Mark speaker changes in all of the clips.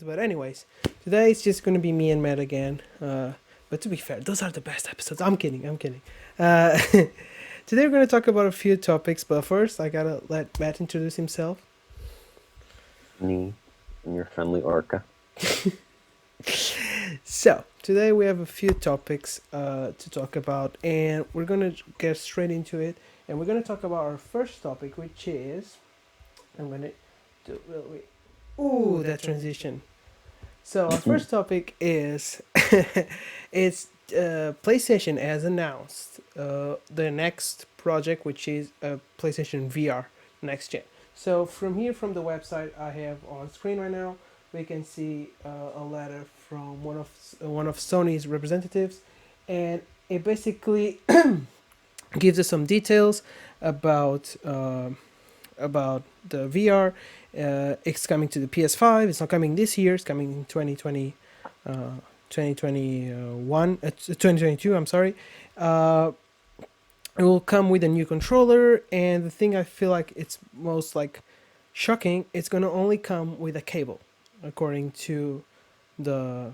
Speaker 1: But anyways, today it's just gonna be me and Matt again. But to be fair, those are the best episodes. I'm kidding. I'm kidding. Uh, today we're gonna talk about a few topics, but first I gotta let Matt introduce himself.
Speaker 2: Me and your friendly orca.
Speaker 1: So today we have a few topics to talk about, and we're gonna get straight into it. And we're gonna talk about our first topic, which is I'm gonna do. Wait. Ooh, that transition. So our first topic is it's PlayStation has announced the next project, which is PlayStation VR next gen. So from the website I have on screen right now, we can see a letter from one of Sony's representatives, and it basically gives us some details about about the VR. It's coming to the PS5. It's not coming this year. It's coming in 2022. I'm sorry. It will come with a new controller, and the thing I feel like it's most like shocking, it's gonna only come with a cable, according to the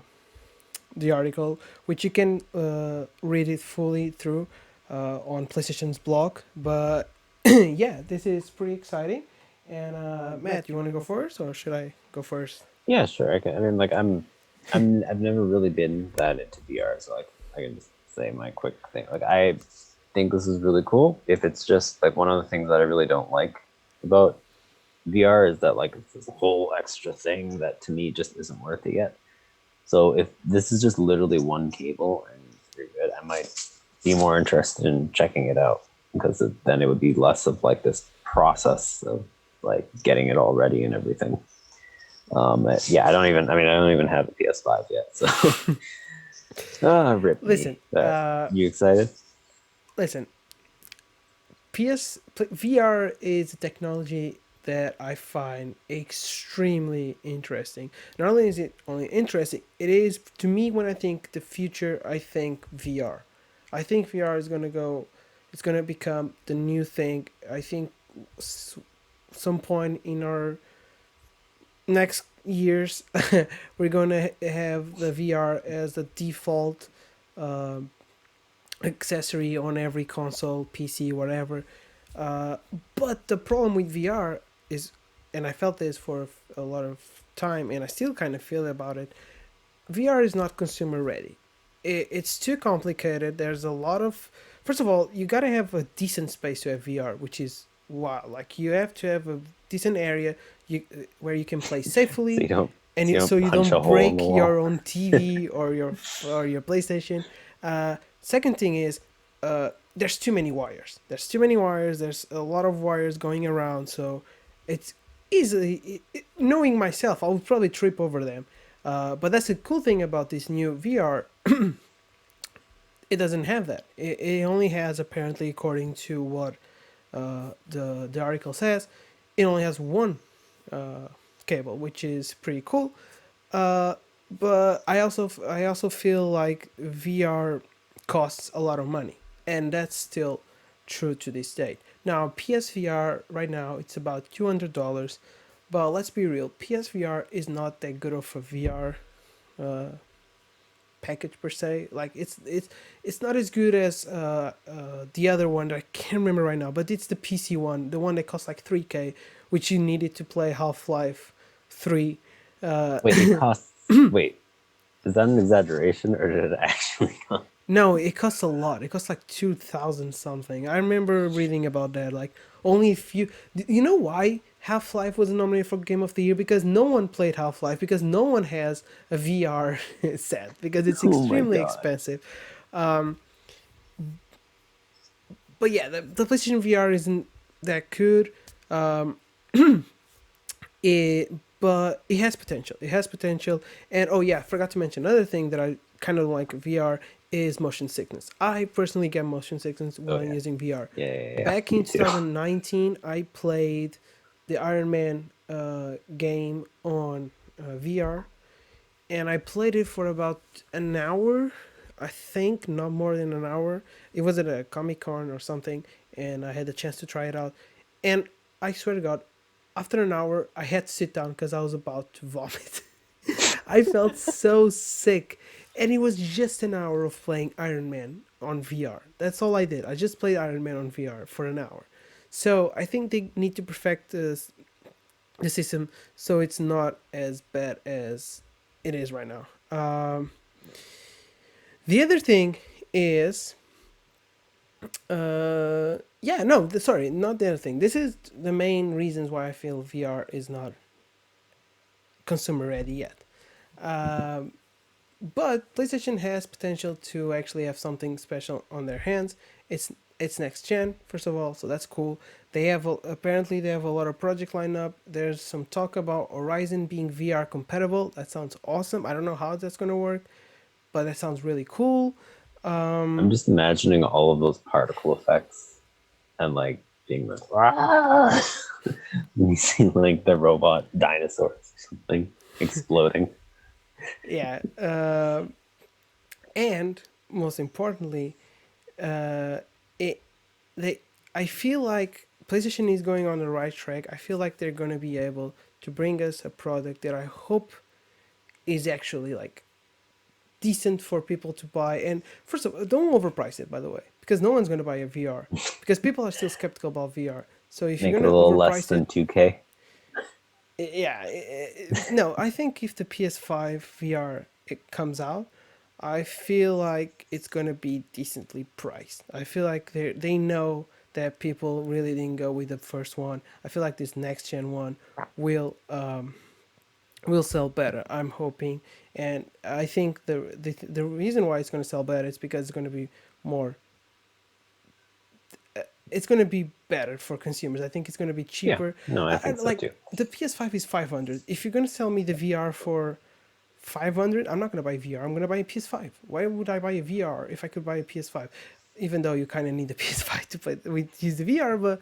Speaker 1: the article, which you can read it fully through on PlayStation's blog. But yeah, this is pretty exciting. And Matt, you want to go first, or should I go first?
Speaker 2: Yeah, sure. I mean, like, I've never really been that into VR, so like, I can just say my quick thing. Like, I think this is really cool. If it's just like one of the things that I really don't like about VR is that like it's this whole extra thing that to me just isn't worth it yet. So if this is just literally one cable and you're good, I might be more interested in checking it out because then it would be less of like this process of like getting it all ready and everything. Yeah, I don't even have a PS5 yet, so rip
Speaker 1: Listen,
Speaker 2: me. You excited?
Speaker 1: listen. VR is a technology that I find extremely interesting. Not only is it only interesting, it is to me when I think the future. I think VR. I think VR is gonna go. It's gonna become the new thing. I think some point in our next years, we're gonna have the VR as the default um accessory on every console, PC, whatever. Uh, but the problem with VR is, and I felt this for a lot of time, and I still kind of feel about it. VR is not consumer ready. It's too complicated. There's a lot of, first of all, you gotta have a decent space to have VR, which is wow. Like you have to have a decent area where you can play
Speaker 2: So
Speaker 1: safely,
Speaker 2: you don't
Speaker 1: and
Speaker 2: so you
Speaker 1: so
Speaker 2: don't
Speaker 1: you
Speaker 2: punch a
Speaker 1: don't
Speaker 2: hole in the
Speaker 1: break
Speaker 2: wall.
Speaker 1: your own TV or your PlayStation. Second thing is, there's too many wires. There's too many wires. There's a lot of wires going around. So it's knowing myself, I would probably trip over them. But that's the cool thing about this new VR. It doesn't have that. It only has, apparently, according to what the article says, it only has one uh, cable, which is pretty cool. Uh, but I also feel like VR costs a lot of money, and that's still true to this day. Now PSVR right now it's about $200, but let's be real, PSVR is not that good of a VR uh, package per se. Like it's not as good as the other one that I can't remember right now, but it's the PC one, the one that costs like 3K, which you needed to play Half-Life 3. Uh,
Speaker 2: Wait, it costs. Wait, is that an exaggeration or did it actually cost?
Speaker 1: No, it costs a lot. It costs like 2,000 something. I remember reading about that. Like only a few. You know why Half Life was nominated for Game of the Year? Because no one played Half Life. Because no one has a VR set. Because it's
Speaker 2: Oh my
Speaker 1: extremely
Speaker 2: god.
Speaker 1: expensive. Um, but yeah, the PlayStation VR isn't that good. Um, it but it has potential. It has potential. And oh yeah, I forgot to mention another thing that I kind of like VR is motion sickness. I personally get motion sickness
Speaker 2: Oh
Speaker 1: when
Speaker 2: yeah.
Speaker 1: using VR.
Speaker 2: Yeah.
Speaker 1: Back
Speaker 2: Me
Speaker 1: in
Speaker 2: too.
Speaker 1: 2019, I played the Iron Man game on VR, and I played it for about an hour. I think not more than an hour. It was at a Comic Con or something, and I had the chance to try it out. And I swear to God, after an hour, I had to sit down because I was about to vomit. I felt so sick. And it was just an hour of playing Iron Man on VR. That's all I did. I just played Iron Man on VR for an hour. So I think they need to perfect the system so it's not as bad as it is right now. The other thing is, yeah, no, sorry, not the other thing. This is the main reasons why I feel VR is not consumer ready yet. Um, but PlayStation has potential to actually have something special on their hands. It's next gen, first of all, so that's cool. They have apparently they have a lot of project lineup. There's some talk about Horizon being VR compatible. That sounds awesome. I don't know how that's gonna work, but that sounds really cool.
Speaker 2: I'm just imagining all of those particle effects and like being like, "Rah!" you see like the robot dinosaurs or something exploding.
Speaker 1: Yeah, and most importantly, uh, it they I feel like PlayStation is going on the right track. I feel like they're gonna be able to bring us a product that I hope is actually like decent for people to buy. And first of all, don't overprice it, by the way, because no one's gonna buy a VR because people are still skeptical about VR. So if you're
Speaker 2: Make it a
Speaker 1: gonna
Speaker 2: little less
Speaker 1: overprice
Speaker 2: than
Speaker 1: it,
Speaker 2: 2K.
Speaker 1: yeah, no, I think if the PS5 VR it comes out, I feel like it's gonna be decently priced. I feel like they know that people really didn't go with the first one. I feel like this next gen one will will sell better. I'm hoping, and I think the reason why it's gonna sell better is because it's gonna be more. It's gonna be better for consumers. I think it's gonna be
Speaker 2: Yeah,
Speaker 1: cheaper.
Speaker 2: no, I think so
Speaker 1: Like
Speaker 2: too.
Speaker 1: the PS5 is 500. If you're gonna sell me the VR for 500, I'm not gonna buy VR. I'm gonna buy a PS5. Why would I buy a VR if I could buy a PS5? Even though you kind of need the PS5 to play, we use the VR, but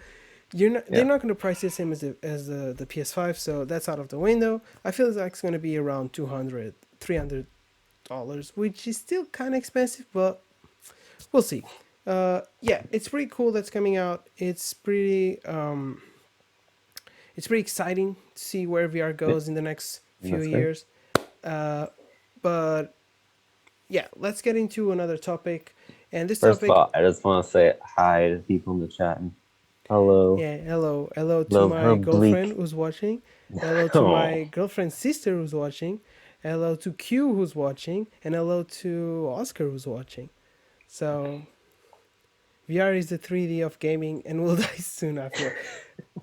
Speaker 1: you're not. They're
Speaker 2: Yeah,
Speaker 1: not gonna price the same as the PS5, so that's out of the window. I feel like it's gonna be around 200, $300, which is still kind of expensive, but we'll see. Yeah, it's pretty cool that's coming out. It's pretty exciting to see where VR
Speaker 2: yeah,
Speaker 1: goes in the next few
Speaker 2: that's great.
Speaker 1: years. Uh, but yeah, let's get into another topic. And this
Speaker 2: First of
Speaker 1: topic,
Speaker 2: all, I just want to say hi to people in the chat and hello,
Speaker 1: yeah, hello to
Speaker 2: hello,
Speaker 1: my girlfriend
Speaker 2: bleak.
Speaker 1: who's watching. Hello to my
Speaker 2: Oh,
Speaker 1: girlfriend's sister who's watching. Hello to Q who's watching, and hello to Oscar who's watching. So VR is the 3D of gaming and will die soon after.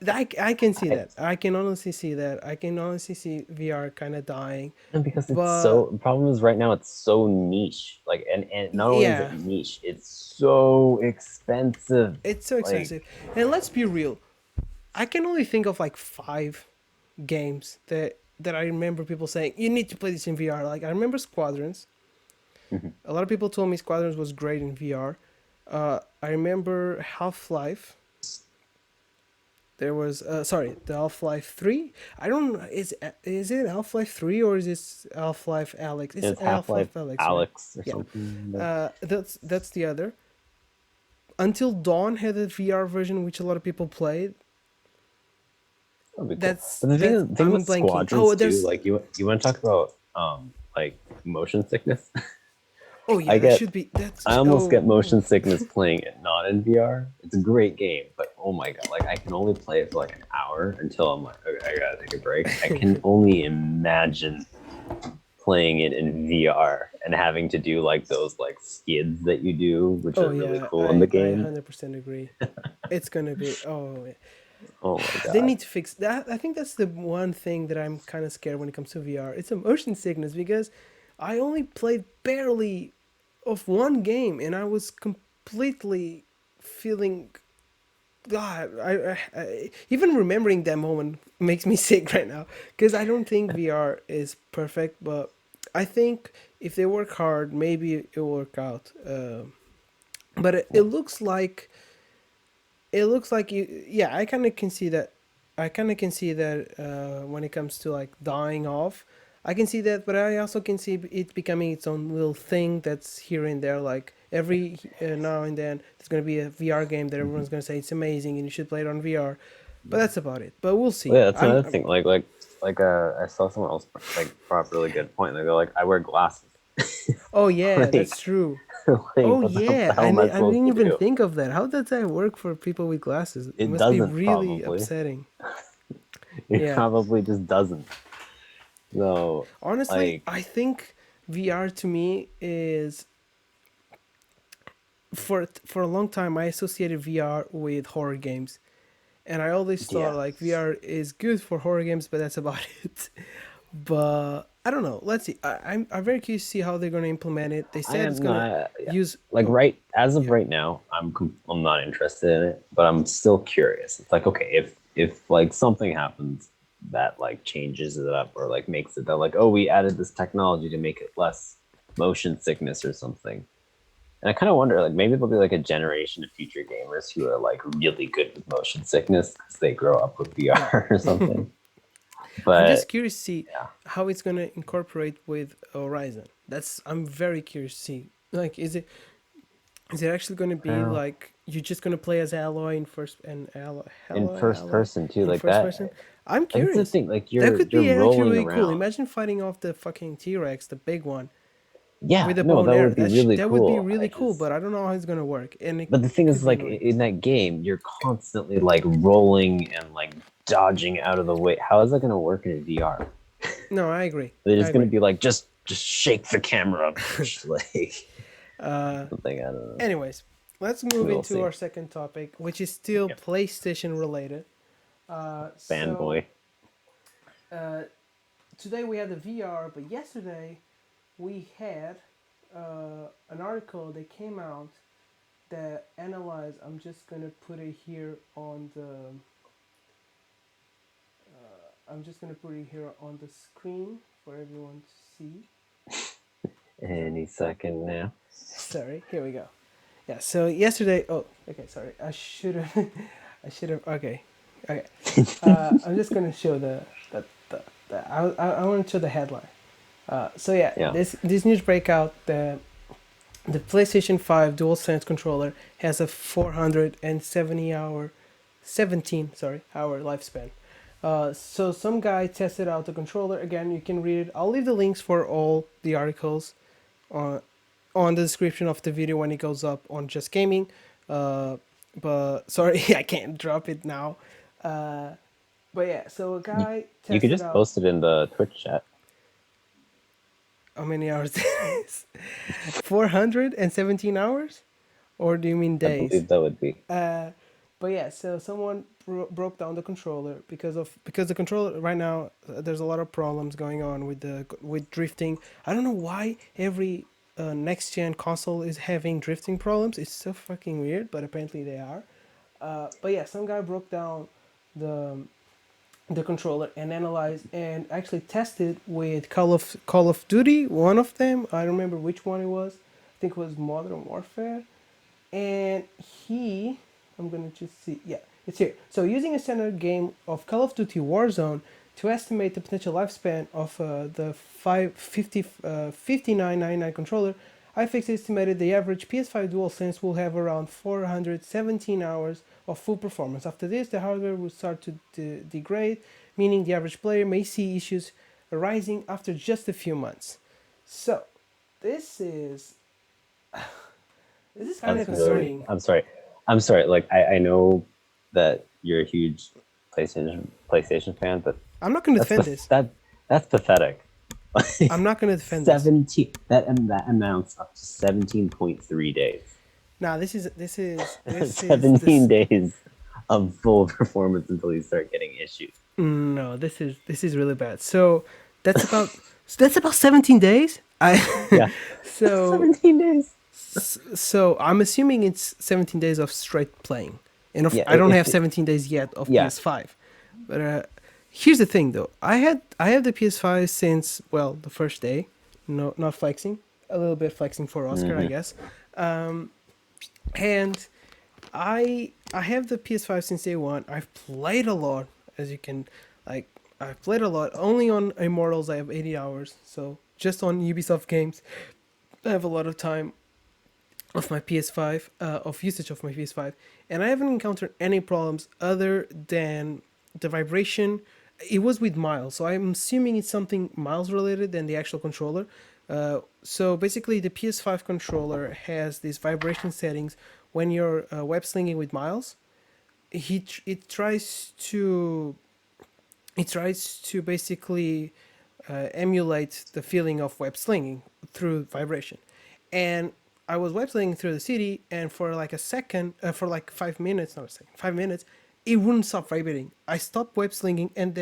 Speaker 1: I can see
Speaker 2: I
Speaker 1: that. I can honestly see that. I can honestly see VR kind of dying.
Speaker 2: and because it's
Speaker 1: But
Speaker 2: so. The problem is right now it's so niche. Like, and not only is it
Speaker 1: yeah,
Speaker 2: niche, it's so expensive.
Speaker 1: it's so
Speaker 2: Like,
Speaker 1: expensive. And let's be real. I can only think of like 5 games that I remember people saying you need to play this in VR. Like I remember Squadrons. A lot of people told me Squadrons was great in VR. I remember Half Life. There was sorry, the Half Life 3. I don't is it Half Life 3 or is it Half Life Alex? It's
Speaker 2: it's Half
Speaker 1: Half
Speaker 2: Life
Speaker 1: Life Alex, right?
Speaker 2: Alex or
Speaker 1: Yeah.
Speaker 2: something. But
Speaker 1: That's the other. Until Dawn had a VR version which a lot of people played.
Speaker 2: that'd be cool.
Speaker 1: That's
Speaker 2: But the
Speaker 1: that
Speaker 2: thing
Speaker 1: I'm
Speaker 2: with
Speaker 1: blanking.
Speaker 2: Squadrons
Speaker 1: Oh,
Speaker 2: too,
Speaker 1: there's
Speaker 2: like you want to talk about like motion sickness.
Speaker 1: oh
Speaker 2: I
Speaker 1: yeah, that
Speaker 2: get
Speaker 1: should be that's
Speaker 2: I almost
Speaker 1: oh
Speaker 2: get motion sickness playing it not in VR. It's a great game, but oh my god, like I can only play it for like an hour until I'm like, okay, I gotta take a break. I can only imagine playing it in VR and having to do like those like skids that you do, which
Speaker 1: oh
Speaker 2: are really
Speaker 1: yeah,
Speaker 2: cool in the
Speaker 1: I
Speaker 2: game.
Speaker 1: 100% agree. It's gonna be oh yeah.
Speaker 2: Oh my
Speaker 1: They
Speaker 2: god.
Speaker 1: need to fix that. I think that's the one thing that I'm kind of scared when it comes to VR. It's a motion sickness because I only played barely of one game and I was completely feeling God. Even remembering that moment makes me sick right now because I don't think VR is perfect, but I think if they work hard, maybe it'll work out. But
Speaker 2: Yeah.
Speaker 1: it looks like you yeah I kind of can see that. I kind of can see that when it comes to like dying off. I can see that, but I also can see it becoming its own little thing that's here and there. Like every now and then there's going to be a VR game that everyone's
Speaker 2: Mhm.
Speaker 1: going to say it's amazing and you should play it on VR. But that's about it. But we'll
Speaker 2: Well,
Speaker 1: see.
Speaker 2: yeah, that's another thing. I saw someone else like brought up a really good point. They go like, I wear glasses.
Speaker 1: Oh yeah,
Speaker 2: like,
Speaker 1: that's true.
Speaker 2: like
Speaker 1: Oh
Speaker 2: what the
Speaker 1: yeah,
Speaker 2: hell am I
Speaker 1: I
Speaker 2: supposed
Speaker 1: didn't
Speaker 2: to
Speaker 1: even
Speaker 2: do?
Speaker 1: think of that. How does that work for people with glasses? It
Speaker 2: It
Speaker 1: must be
Speaker 2: doesn't
Speaker 1: really
Speaker 2: probably.
Speaker 1: upsetting.
Speaker 2: It
Speaker 1: Yeah.
Speaker 2: probably just doesn't. So
Speaker 1: Honestly,
Speaker 2: like,
Speaker 1: I think VR to me is for a long time I associated VR with horror games, and I always thought
Speaker 2: yeah,
Speaker 1: like VR is good for horror games, but that's about it. But I don't know. Let's see. I'm very curious to see how they're gonna implement it. They
Speaker 2: I
Speaker 1: said it's
Speaker 2: am
Speaker 1: gonna
Speaker 2: not. Yeah.
Speaker 1: use.
Speaker 2: Like
Speaker 1: Oh,
Speaker 2: right as of
Speaker 1: yeah.
Speaker 2: right now, I'm not interested in it, but I'm still curious. It's like, okay, if like something happens that like changes it up or like makes it that like, oh, we added this technology to make it less motion sickness or something. And I kind of wonder, like, maybe there'll be like a generation of future gamers who are like really good with motion sickness because they grow up with
Speaker 1: Yeah.
Speaker 2: VR or something.
Speaker 1: I'm just
Speaker 2: But
Speaker 1: curious to see
Speaker 2: yeah,
Speaker 1: how it's gonna incorporate with Horizon. I'm very curious to see. Like, is it actually gonna be
Speaker 2: well,
Speaker 1: like you're just gonna play as Alloy in first and
Speaker 2: in first
Speaker 1: Alloy
Speaker 2: person too,
Speaker 1: in
Speaker 2: like
Speaker 1: first
Speaker 2: that.
Speaker 1: person? I'm
Speaker 2: Like that's the
Speaker 1: curious.
Speaker 2: thing. Like
Speaker 1: That could
Speaker 2: you're
Speaker 1: be actually
Speaker 2: rolling
Speaker 1: really cool.
Speaker 2: around.
Speaker 1: Imagine fighting off the fucking T-Rex, the big one, with
Speaker 2: Yeah,
Speaker 1: a bow
Speaker 2: no,
Speaker 1: and
Speaker 2: that
Speaker 1: arrow.
Speaker 2: would be really
Speaker 1: That would be
Speaker 2: cool. I
Speaker 1: really cool.
Speaker 2: just
Speaker 1: But I don't know how it's gonna work, and it
Speaker 2: But the thing
Speaker 1: could
Speaker 2: is,
Speaker 1: be
Speaker 2: like
Speaker 1: annoying.
Speaker 2: in that game, you're constantly like rolling and like dodging out of the way. How is that going to work in VR?
Speaker 1: No, I agree.
Speaker 2: They're
Speaker 1: I
Speaker 2: just going to
Speaker 1: agree.
Speaker 2: be like, just shake the camera, like
Speaker 1: Uh,
Speaker 2: something. I don't know.
Speaker 1: anyways, let's move
Speaker 2: We'll
Speaker 1: into
Speaker 2: see.
Speaker 1: our second topic, which is still
Speaker 2: Yep.
Speaker 1: PlayStation related. So
Speaker 2: Fanboy.
Speaker 1: uh, today we had the VR, but yesterday we had an article that came out that analyzed. I'm just gonna put it here on the. I'm just gonna put it here on the screen for everyone to see. Sorry.
Speaker 2: Any second now.
Speaker 1: Sorry. Here we go. Yeah. So yesterday. Oh. Okay. Sorry. I should have. I should have. Okay. Okay. I'm just gonna show the I want to show the headline. So yeah,
Speaker 2: Yeah.
Speaker 1: this news breakout that the PlayStation 5 DualSense controller has a 17 hour lifespan. So some guy tested out the controller. Again, you can read it. I'll leave the links for all the articles on the description of the video when it goes up on Just Gaming. But sorry, I can't drop it now. Uh, but yeah, so a
Speaker 2: You,
Speaker 1: guy
Speaker 2: you could
Speaker 1: tested
Speaker 2: just
Speaker 1: out
Speaker 2: post it in the Twitch chat.
Speaker 1: how many hours it is. 417 hours? Or do you mean
Speaker 2: I
Speaker 1: days?
Speaker 2: believe that would be.
Speaker 1: Uh, but yeah, so someone broke down the controller because the controller right now there's a lot of problems going on with drifting. I don't know why every next gen console is having drifting problems. It's so fucking weird, but apparently they are. But yeah, some guy broke down the the controller and analyzed and actually tested with Call of Duty. One of them, I don't remember which one it was. I think it was Modern Warfare, and he I'm gonna just see, yeah, it's here. So using a standard game of Call of Duty Warzone to estimate the potential lifespan of the 5999 controller, iFix estimated the average PS5 DualSense will have around 417 hours of full performance. After this, the hardware will start to degrade, meaning the average player may see issues arising after just a few months. So this is this is kind of
Speaker 2: That's really.
Speaker 1: concerning.
Speaker 2: I'm sorry. I'm sorry. Like I know that you're a huge PlayStation fan, but
Speaker 1: I'm not going to
Speaker 2: that's
Speaker 1: defend this.
Speaker 2: that's pathetic.
Speaker 1: I'm
Speaker 2: Like
Speaker 1: not going to defend this.
Speaker 2: 17 that amounts up to 17.3 days.
Speaker 1: Now this is
Speaker 2: 17
Speaker 1: this.
Speaker 2: days of full performance until you start getting issues.
Speaker 1: No, this is really bad. So that's about that's about 17 days. I
Speaker 2: Yeah.
Speaker 1: so
Speaker 2: 17 days.
Speaker 1: so I'm assuming it's 17 days of straight playing. And
Speaker 2: Yeah,
Speaker 1: I don't have
Speaker 2: if
Speaker 1: 17 days yet of
Speaker 2: yeah.
Speaker 1: PS5. But here's the thing though. I have the PS5 since, well, the first day. No, not flexing. A little bit flexing for Oscar, I
Speaker 2: Hmm.
Speaker 1: guess. And I have the PS5 since day one. I've played a lot, as you can, like, I've played a lot. Only on Immortals I have 80 hours. So just on Ubisoft games, I have a lot of time. of my PS5, of usage of my PS5, and I haven't encountered any problems other than the vibration. It was with Miles, so I'm assuming it's something Miles related than the actual controller. So basically, the PS5 controller has these vibration settings when you're web slinging with Miles. It tries to basically emulate the feeling of web slinging through vibration. And I was web slinging through the city, and for like a second, for like 5 minutes, not a second, 5 minutes, it wouldn't stop vibrating. I stopped web slinging, and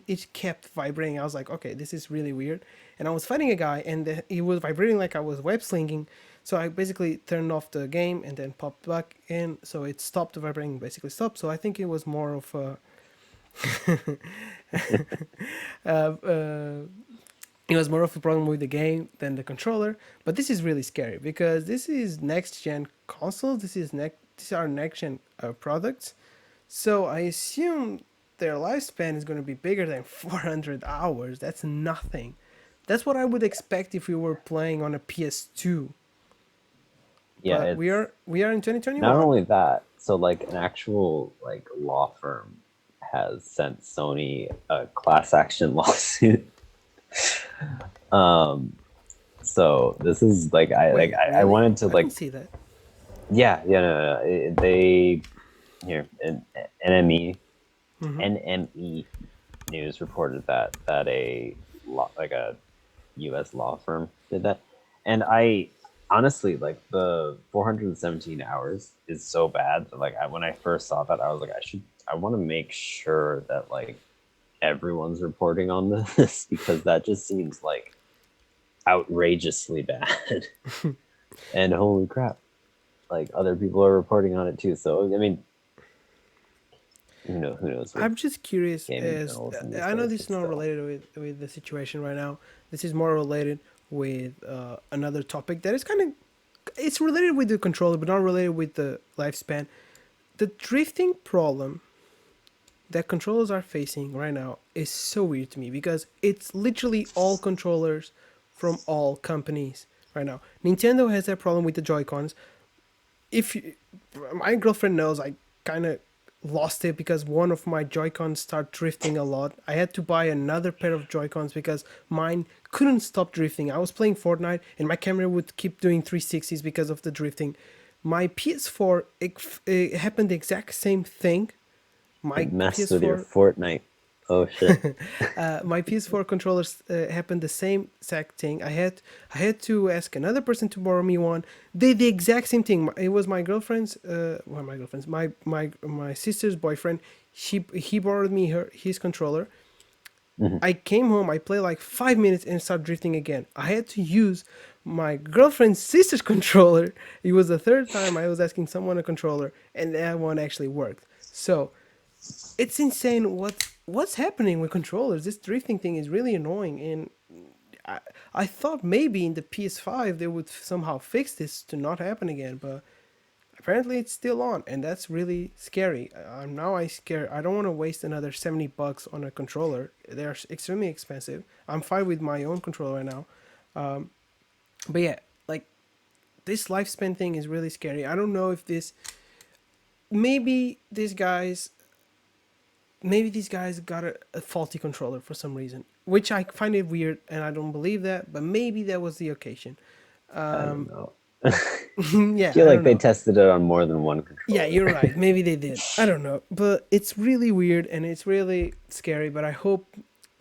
Speaker 1: it kept vibrating. I was like, okay, this is really weird. And I was fighting a guy, and it was vibrating like I was web slinging. So I basically turned off the game and then popped back in. So it stopped vibrating, basically stopped. So I think it was more of a uh, uh, it was more of a problem with the game than the controller. But this is really scary because this is next gen consoles. These are next gen products. So I assume their lifespan is going to be bigger than 400 hours. That's nothing. That's what I would expect if we were playing on a PS2.
Speaker 2: Yeah,
Speaker 1: But
Speaker 2: it's
Speaker 1: we are in
Speaker 2: not
Speaker 1: 2021.
Speaker 2: only that. So like an actual like law firm has sent Sony a class action lawsuit. Um, so this is like
Speaker 1: Wait,
Speaker 2: I
Speaker 1: really?
Speaker 2: wanted to
Speaker 1: I don't
Speaker 2: like
Speaker 1: see that.
Speaker 2: yeah no. They here NME
Speaker 1: Mm-hmm.
Speaker 2: NME News reported that a law, like a U.S. law firm did that, and I honestly like the 417 hours is so bad that like when I first saw that I was like I want to make sure that like everyone's reporting on this because that just seems like outrageously bad. And holy crap, like other people are reporting on it too. So I mean, who knows with
Speaker 1: I'm just curious
Speaker 2: gaming
Speaker 1: as
Speaker 2: journalism these
Speaker 1: I know
Speaker 2: days,
Speaker 1: this
Speaker 2: but
Speaker 1: is not
Speaker 2: still.
Speaker 1: related with the situation right now. This is more related with another topic that is kind of it's related with the controller, but not related with the lifespan. The drifting problem that controllers are facing right now is so weird to me because it's literally all controllers from all companies right now. Nintendo has that problem with the Joy Cons. If you, My girlfriend knows, I kind of lost it because one of my Joy-Cons started drifting a lot. I had to buy another pair of Joy-Cons because mine couldn't stop drifting. I was playing Fortnite and my camera would keep doing 360s because of the drifting. My PS4, it happened the exact same thing.
Speaker 2: It
Speaker 1: My
Speaker 2: messed with your
Speaker 1: PS4
Speaker 2: Fortnite. Oh shit.
Speaker 1: my PS4 controllers happened the same exact thing. I had to ask another person to borrow me one. They the exact same thing. It was my girlfriend's my girlfriend's my sister's boyfriend. He borrowed me his controller.
Speaker 2: Mhm.
Speaker 1: I came home, I played like 5 minutes and started drifting again. I had to use my girlfriend's sister's controller. It was the third time I was asking someone a controller, and that one actually worked. So it's insane what's happening with controllers. This drifting thing is really annoying, and I, I thought maybe in the PS5 they would somehow fix this to not happen again, but apparently it's still on, and that's really scary. I'm now I scared. I don't want to waste another $70 on a controller. They're extremely expensive. I'm fine with my own controller right now, but yeah, like this lifespan thing is really scary. I don't know if this maybe these guys got a faulty controller for some reason, which I find it weird, and I don't believe that. But maybe that was the occasion.
Speaker 2: I don't know.
Speaker 1: Yeah,
Speaker 2: Feel
Speaker 1: I
Speaker 2: like
Speaker 1: don't
Speaker 2: they
Speaker 1: know.
Speaker 2: tested it on more than one
Speaker 1: Yeah,
Speaker 2: controller.
Speaker 1: you're right. Maybe they did. I don't know, but it's really weird and it's really scary. But I hope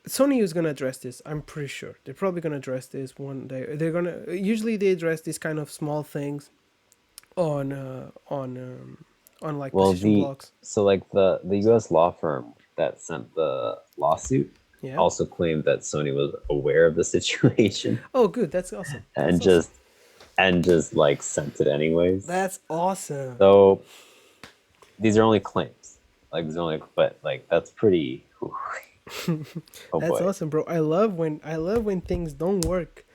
Speaker 1: Sony is gonna address this. I'm pretty sure they're probably gonna address this one day. They're gonna usually they address these kind of small things on like
Speaker 2: Well,
Speaker 1: position
Speaker 2: the
Speaker 1: blocks.
Speaker 2: so like the U.S. law firm that sent the lawsuit
Speaker 1: Yeah.
Speaker 2: also claimed that Sony was aware of the situation
Speaker 1: Oh, good. That's awesome. That's
Speaker 2: and
Speaker 1: awesome.
Speaker 2: just like sent it anyways.
Speaker 1: That's awesome.
Speaker 2: So these are only claims. Like these are only, but like that's pretty. Oh
Speaker 1: That's
Speaker 2: boy.
Speaker 1: awesome, bro. I love when things don't work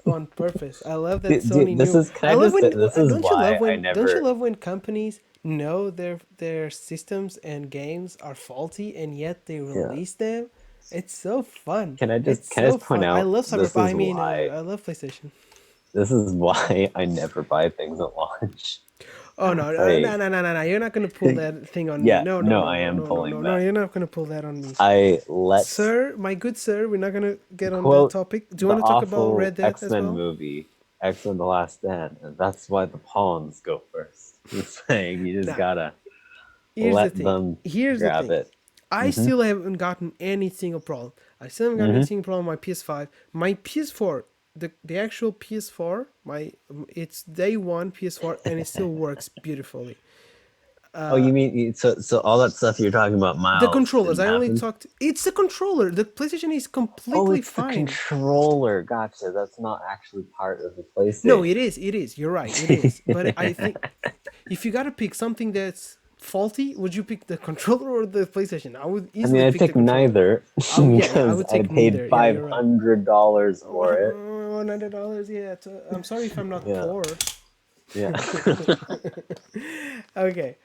Speaker 1: on purpose. I love that Sony
Speaker 2: This
Speaker 1: knew.
Speaker 2: is kind of this is why I
Speaker 1: Don't you
Speaker 2: never.
Speaker 1: love when companies know their systems and games are faulty and yet they
Speaker 2: Yeah.
Speaker 1: release them? It's so fun.
Speaker 2: Can I
Speaker 1: It's
Speaker 2: just
Speaker 1: so
Speaker 2: point
Speaker 1: fun. I
Speaker 2: out
Speaker 1: love
Speaker 2: this
Speaker 1: Cyberpunk.
Speaker 2: is why
Speaker 1: I love PlayStation.
Speaker 2: this is why I never buy things at launch.
Speaker 1: Oh no, no,
Speaker 2: I
Speaker 1: no, no, no, no, no! You're not gonna pull that thing on me.
Speaker 2: yeah,
Speaker 1: No, no,
Speaker 2: no,
Speaker 1: no,
Speaker 2: I
Speaker 1: no,
Speaker 2: am
Speaker 1: no, no, no,
Speaker 2: pulling
Speaker 1: no!
Speaker 2: that.
Speaker 1: You're not gonna pull that on me,
Speaker 2: I let
Speaker 1: sir. My good sir, we're not gonna get on that
Speaker 2: quote
Speaker 1: topic. Do you
Speaker 2: the
Speaker 1: want to talk about
Speaker 2: awful
Speaker 1: Red Dead as
Speaker 2: X-Men
Speaker 1: well?
Speaker 2: movie, X-Men: The Last Stand, and that's why the pawns go first. It's saying you just
Speaker 1: Now,
Speaker 2: gotta
Speaker 1: here's the
Speaker 2: let
Speaker 1: thing.
Speaker 2: them
Speaker 1: Here's the
Speaker 2: grab
Speaker 1: thing.
Speaker 2: it.
Speaker 1: I
Speaker 2: Mm-hmm.
Speaker 1: still haven't gotten any single problem. I still haven't gotten any
Speaker 2: Mm-hmm.
Speaker 1: single problem on my PS5. My PS4, the actual PS4, my it's day one PS4, and it still works beautifully.
Speaker 2: Oh, you mean so all that stuff you're talking about,
Speaker 1: The
Speaker 2: Miles,
Speaker 1: controllers,
Speaker 2: didn't
Speaker 1: I only
Speaker 2: happen?
Speaker 1: talked. It's the controller. The PlayStation is
Speaker 2: Oh,
Speaker 1: completely
Speaker 2: it's the
Speaker 1: fine.
Speaker 2: controller. Gotcha. That's not actually part of the
Speaker 1: No,
Speaker 2: PlayStation.
Speaker 1: it is. It is. You're right. It is. But I think if you gotta pick something that's faulty, would you pick the controller or the PlayStation? I would
Speaker 2: I mean,
Speaker 1: easily
Speaker 2: I'd
Speaker 1: pick the
Speaker 2: pick
Speaker 1: controller.
Speaker 2: neither
Speaker 1: I
Speaker 2: because
Speaker 1: would
Speaker 2: I
Speaker 1: take
Speaker 2: paid
Speaker 1: neither. Yeah,
Speaker 2: five
Speaker 1: you're right.
Speaker 2: hundred dollars for it.
Speaker 1: $100. Yeah. I'm sorry if I'm not
Speaker 2: Yeah,
Speaker 1: poor.
Speaker 2: yeah.
Speaker 1: Okay.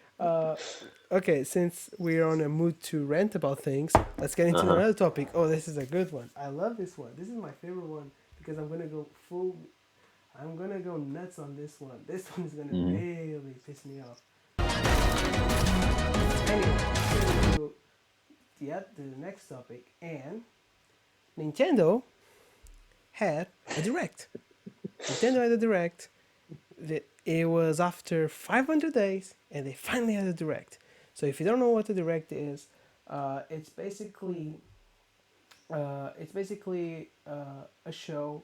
Speaker 1: Okay. Since we're on a mood to rant about things, let's get into
Speaker 2: Uh-huh.
Speaker 1: another topic. Oh, this is a good one. I love this one. This is my favorite one because I'm gonna go full. I'm gonna go nuts on this one. This one is gonna
Speaker 2: Hmm.
Speaker 1: really piss me off. Anyway, let's get into the next topic. And Nintendo had a direct. Nintendo had a direct. It was after 500 days, and they finally had a direct. So if you don't know what a direct is, it's basically a show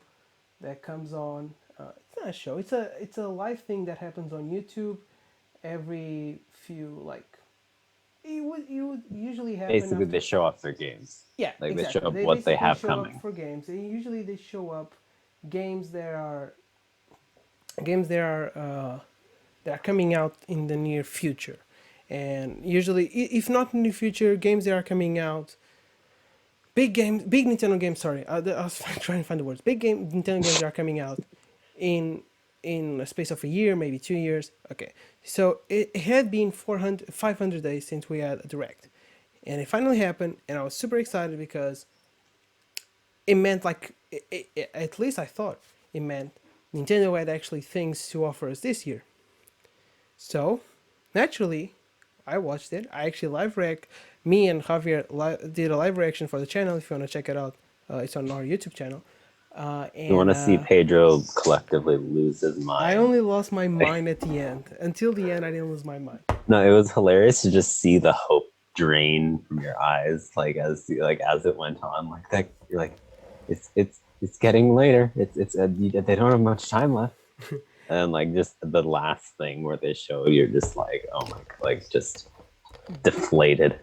Speaker 1: that comes on. It's not a show. It's a live thing that happens on YouTube every few like it would usually happen
Speaker 2: Basically, they
Speaker 1: after.
Speaker 2: show off their games.
Speaker 1: Yeah,
Speaker 2: Like they show
Speaker 1: exactly.
Speaker 2: up
Speaker 1: They
Speaker 2: what they
Speaker 1: basically
Speaker 2: have
Speaker 1: show up
Speaker 2: coming.
Speaker 1: for games. They show up games that are coming out in the near future, and usually, if not in the future, games that are coming out. Big Nintendo games. Sorry, I was trying to find the words. Nintendo games that are coming out in a space of a year, maybe 2 years. Okay, so it had been 500 days since we had a direct, and it finally happened, and I was super excited because it meant at least I thought it meant Nintendo had actually things to offer us this year. So naturally, I watched it. I actually live react. Me and Javier did a live reaction for the channel. If you want to check it out, it's on our YouTube channel.
Speaker 2: You want
Speaker 1: And
Speaker 2: to see Pedro collectively lose his
Speaker 1: I
Speaker 2: mind.
Speaker 1: only lost my mind at the end. Until the end, I didn't lose my mind.
Speaker 2: No, it was hilarious to just see the hope drain from your eyes, as it went on. Like that, you're like, it's getting later. They don't have much time left. And like just the last thing where they show you're just like, oh my, like just deflated.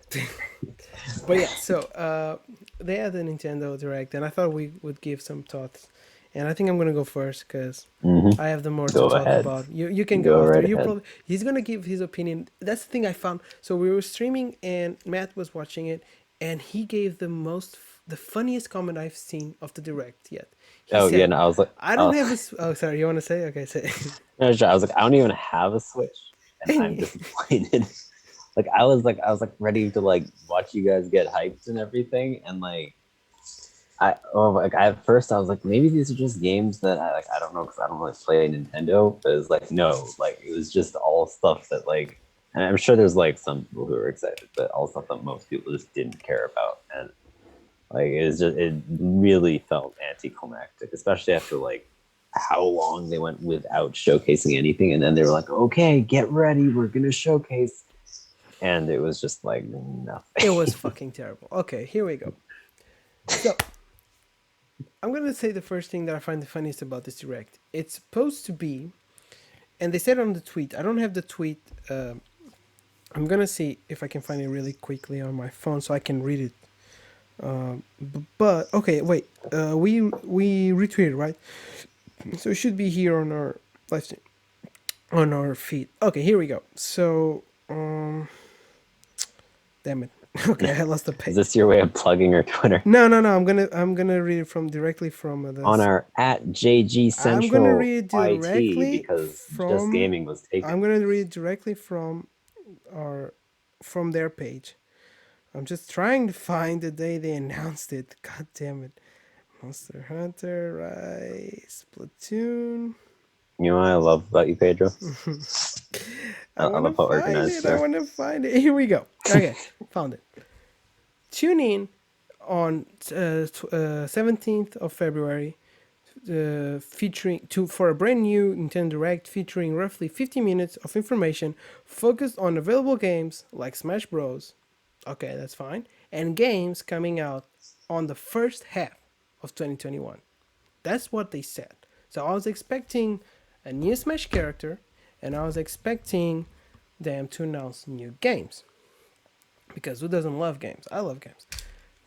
Speaker 1: But yeah, so they had the Nintendo Direct, and I thought we would give some thoughts. And I think I'm gonna go first because
Speaker 2: Mm-hmm.
Speaker 1: I have the more to
Speaker 2: Go
Speaker 1: talk
Speaker 2: ahead.
Speaker 1: about. You can go
Speaker 2: Go
Speaker 1: after.
Speaker 2: right
Speaker 1: You
Speaker 2: ahead.
Speaker 1: probably he's gonna give his opinion. That's the thing I found. So we were streaming and Matt was watching it, and he gave the funniest comment I've seen of the direct yet. He
Speaker 2: Oh yeah,
Speaker 1: said,
Speaker 2: no, I was like,
Speaker 1: "I don't
Speaker 2: oh,
Speaker 1: have a." Oh, sorry. You want to say? Okay, say.
Speaker 2: no, I was like, I don't even have a Switch, and I'm
Speaker 1: And
Speaker 2: disappointed. I was like ready to like watch you guys get hyped and everything, and like at first I was like maybe these are just games that I don't know because I don't really play Nintendo, but it's like no, like it was just all stuff that like, and I'm sure there's like some people who are excited, but all stuff that most people just didn't care about, and like it really felt anticlimactic, especially after like how long they went without showcasing anything, and then they were like, okay, get ready, we're gonna showcase, and it was just like
Speaker 1: it was
Speaker 2: nothing.
Speaker 1: fucking terrible. Okay, here we go. So I'm gonna say the first thing that I find the funniest about this direct. It's supposed to be, and they said on the tweet. I don't have the tweet. I'm gonna see if I can find it really quickly on my phone so I can read it. But okay, wait. We retweeted, right? So it should be here on our live stream, on our feed. Okay, here we go. So damn it. Okay, I lost the
Speaker 2: Is
Speaker 1: page.
Speaker 2: this your way of plugging our Twitter?
Speaker 1: No, no, no. I'm gonna read it from directly from
Speaker 2: On
Speaker 1: the.
Speaker 2: our at JG
Speaker 1: I'm gonna
Speaker 2: Central
Speaker 1: read
Speaker 2: YT
Speaker 1: directly
Speaker 2: because Just
Speaker 1: from.
Speaker 2: Gaming was taken.
Speaker 1: I'm gonna read directly our from their page. I'm just trying to find the day they announced it. God damn it. Monster Hunter, right? Splatoon.
Speaker 2: You know what I love about you, Pedro? I
Speaker 1: I
Speaker 2: love how
Speaker 1: want to find
Speaker 2: organized
Speaker 1: it.
Speaker 2: you
Speaker 1: I
Speaker 2: are.
Speaker 1: want to find it. Here we go. Okay, found it. Tune in on 17th of February, featuring to for a brand new Nintendo Direct featuring roughly 50 minutes of information focused on available games like Smash Bros. Okay, that's fine, and games coming out on the first half of 2021. That's what they said. So I was expecting a new Smash character, and I was expecting them to announce new games because who doesn't love games? I love games.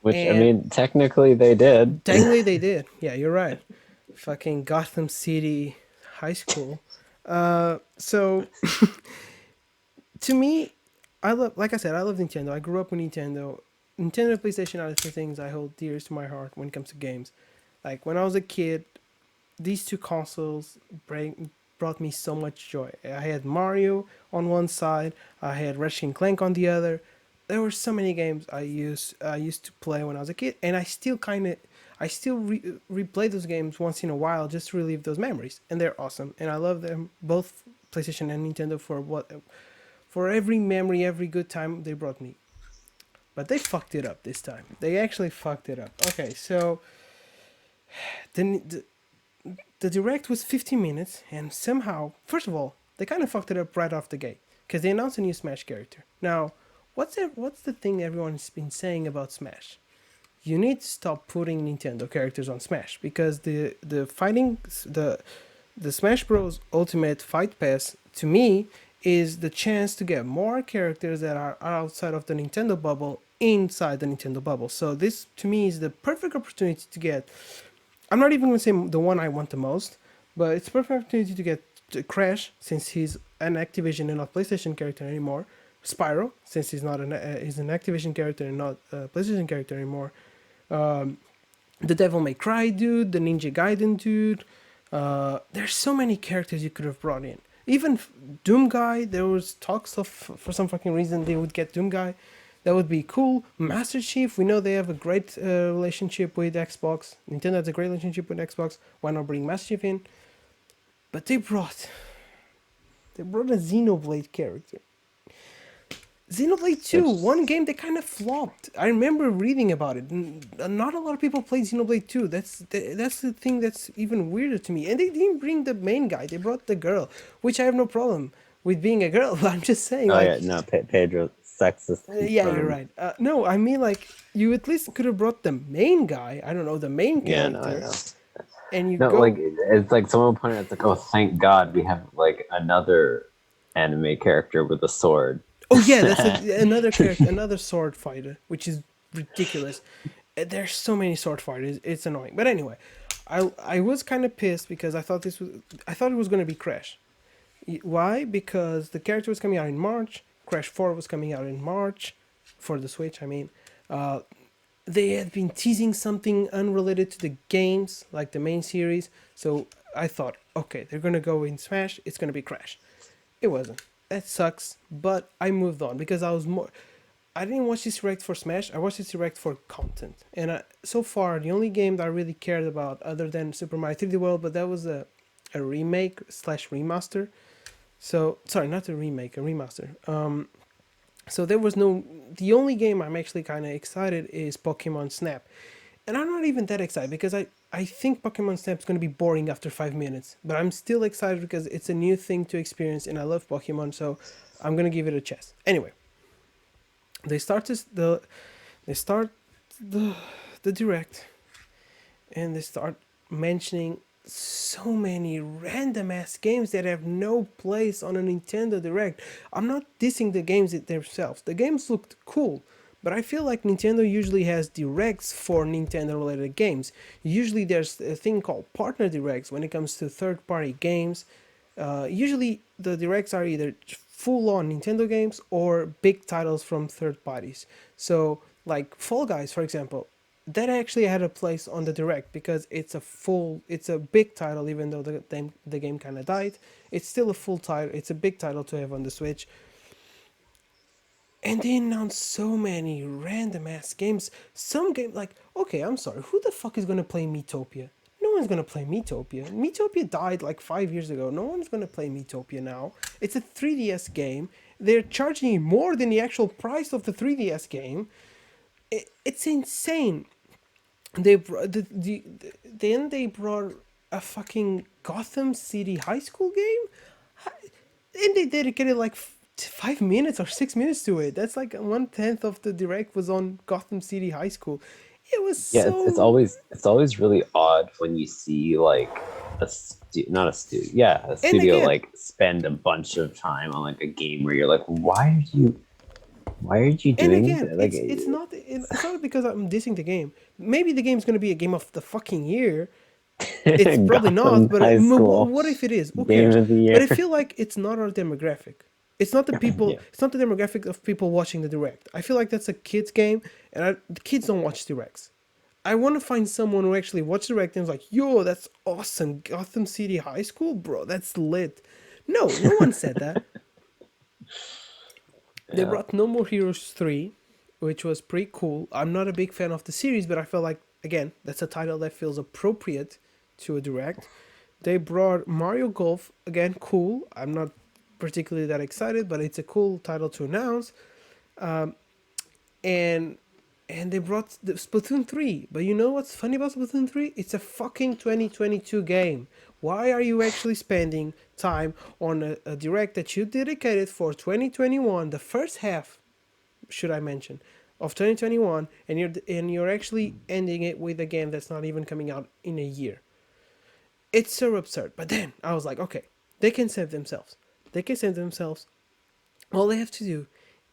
Speaker 2: Which, I
Speaker 1: And
Speaker 2: mean, technically they did.
Speaker 1: technically they did. Yeah, you're right. Fucking Gotham City High School. So to me, I love, like I said, I love Nintendo. I grew up with Nintendo. Nintendo and PlayStation are the two things I hold dearest to my heart when it comes to games. Like when I was a kid, these two consoles brought me so much joy. I had Mario on one side, I had Ratchet and Clank on the other. There were so many games I used to play when I was a kid, and I still replay those games once in a while just to relive those memories, and they're awesome. And I love them both, PlayStation and Nintendo, for every memory, every good time they brought me. But they fucked it up this time. They actually fucked it up. Okay, so the the direct was 15 minutes, and somehow, first of all, they kind of fucked it up right off the gate because they announced a new Smash character. Now, what's the thing everyone's been saying about Smash? You need to stop putting Nintendo characters on Smash because the Smash Bros Ultimate Fight Pass to me is the chance to get more characters that are outside of the Nintendo bubble inside the Nintendo bubble. So this to me is the perfect opportunity to get, I'm not even gonna say the one I want the most, but it's a perfect opportunity to get Crash since he's an Activision and not PlayStation character anymore. Spyro since he's an Activision character and not a PlayStation character anymore. Um, the Devil May Cry dude, the Ninja Gaiden dude. There's so many characters you could have brought in. Even Doom Guy, there was talks of for some fucking reason they would get Doom Guy. That would be cool. Master Chief, we know they have a great relationship with Xbox. Nintendo has a great relationship with Xbox. Why not bring Master Chief in? But they brought a Xenoblade character. Xenoblade 2,
Speaker 2: Which,
Speaker 1: one game that kind of flopped. I remember reading about it. Not a lot of people played Xenoblade 2. That's the thing that's even weirder to me. And they didn't bring the main guy. They brought the girl, which I have no problem with being a girl. I'm just saying,
Speaker 2: oh
Speaker 1: like,
Speaker 2: yeah, no, Pedro, sexist
Speaker 1: yeah, you're
Speaker 2: confirmed.
Speaker 1: right. No, I mean, like, you at least could have brought the main guy. I don't know, the main
Speaker 2: Yeah, no, I
Speaker 1: character,
Speaker 2: know.
Speaker 1: and you
Speaker 2: No, like
Speaker 1: go.
Speaker 2: it's like someone pointed out, it's like, oh, thank God we have like another anime character with a sword.
Speaker 1: Oh yeah, that's another character, another sword fighter, which is ridiculous. There's so many sword fighters, it's annoying. But anyway, I was kind of pissed because I thought it was gonna be Crash. Why? Because the character was coming out in March. Crash 4 was coming out in March, for the Switch. I mean, uh, they had been teasing something unrelated to the games, like the main series. So I thought, okay, they're gonna go in Smash. It's gonna be Crash. It wasn't. That sucks. But I moved on because I was more. I didn't watch this direct for Smash. I watched this direct for content. And so far, the only game that I really cared about, other than Super Mario 3D World, but that was a remake slash remaster. So sorry, not a remake, a remaster. So there was no. The only game I'm actually kind of excited is Pokemon Snap, and I'm not even that excited because I think Pokemon Snap is going to be boring after 5 minutes. But I'm still excited because it's a new thing to experience, and I love Pokemon, so I'm gonna give it a chance. Anyway, they start this, the they start the the direct, and they start mentioning so many random ass games that have no place on a Nintendo Direct. I'm not dissing the games themselves. The games looked cool, but I feel like Nintendo usually has directs for Nintendo related games. Usually there's a thing called partner directs when it comes to third party games. Usually the directs are either full on Nintendo games or big titles from third parties. So, like Fall Guys, for example, that actually had a place on the direct because it's a big title, even though the game kind of died. It's still a full title. It's a big title to have on the Switch. And they announced so many random ass games. Some game like, okay, I'm sorry, who the fuck is gonna play Metopia? No one's gonna play Metopia. Metopia died like 5 years ago. No one's gonna play Metopia now. It's a 3DS game. They're charging you more than the actual price of the 3DS game. It's insane. They brought then they brought a fucking Gotham City High School game, and they dedicated like 5 minutes or 6 minutes to it. That's like 1/10 of the direct was on Gotham City High School. It was
Speaker 2: Yeah,
Speaker 1: so.
Speaker 2: it's always really odd when you see like not a studio, yeah, a
Speaker 1: And
Speaker 2: studio
Speaker 1: again,
Speaker 2: like spend a bunch of time on like a game where you're like, why are you
Speaker 1: and
Speaker 2: doing
Speaker 1: again,
Speaker 2: that? Like,
Speaker 1: it's not because I'm dissing the game. Maybe the game's gonna be a game of the fucking year. It's probably not,
Speaker 2: Gotham
Speaker 1: but
Speaker 2: High School
Speaker 1: what if it is? Who
Speaker 2: Game
Speaker 1: cares?
Speaker 2: of the
Speaker 1: But I
Speaker 2: Year.
Speaker 1: feel like it's not our demographic. It's not the people.
Speaker 2: Yeah,
Speaker 1: It's not the demographic of people watching the direct. I feel like that's a kids game, and the kids don't watch directs. I want to find someone who actually watched direct and is like, "Yo, that's awesome, Gotham City High School, bro. That's lit." No, no one said that. They
Speaker 2: yeah,
Speaker 1: brought No More Heroes 3, which was pretty cool. I'm not a big fan of the series, but I felt like, again, that's a title that feels appropriate to a direct. They brought Mario Golf, again, cool. I'm not particularly that excited, but it's a cool title to announce. And they brought the Splatoon 3. But you know what's funny about Splatoon 3? It's a fucking 2022 game. Why are you actually spending time on a direct that you dedicated for 2021, the first half, should I mention, of 2021, and you're actually ending it with a game that's not even coming out in a year? It's so absurd. But then I was like, okay, they can save themselves. They can save themselves. All they have to do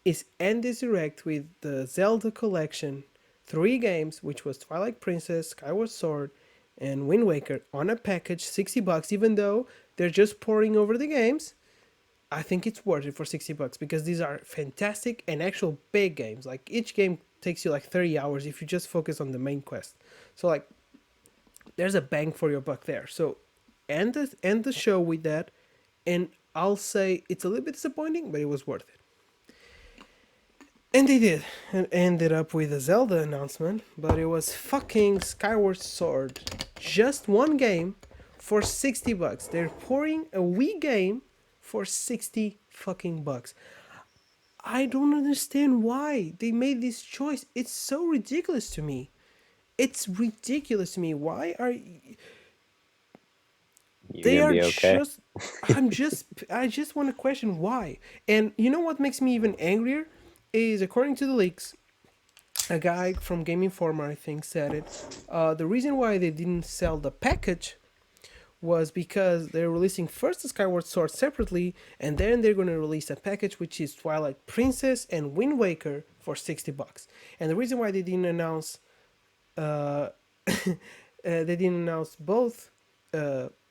Speaker 1: is end this direct with the Zelda collection, 3 games, which was Twilight Princess, Skyward Sword, and Wind Waker, on a package, $60. Even though they're just pouring over the games, I think it's worth it for $60 because these are fantastic and actual big games. Like each game takes you like 30 hours if you just focus on the main quest. So like there's a bang for your buck there. So end the show with that, and I'll say it's a little bit disappointing, but it was worth it. And they did, and ended up with a Zelda announcement, but it was fucking Skyward Sword. Just one game for $60. They're pouring a Wii game for 60 fucking bucks. I don't understand why they made this choice. It's so ridiculous to me. It's ridiculous to me. Why are
Speaker 2: you're
Speaker 1: they
Speaker 2: gonna
Speaker 1: are
Speaker 2: be okay.
Speaker 1: just I just want to question why. And you know what makes me even angrier is, according to the leaks, a guy from Game Informer, I think, said it. The reason why they didn't sell the package was because they're releasing first the Skyward Sword separately, and then they're going to release a package which is Twilight Princess and Wind Waker for $60. And the reason why uh, they didn't announce both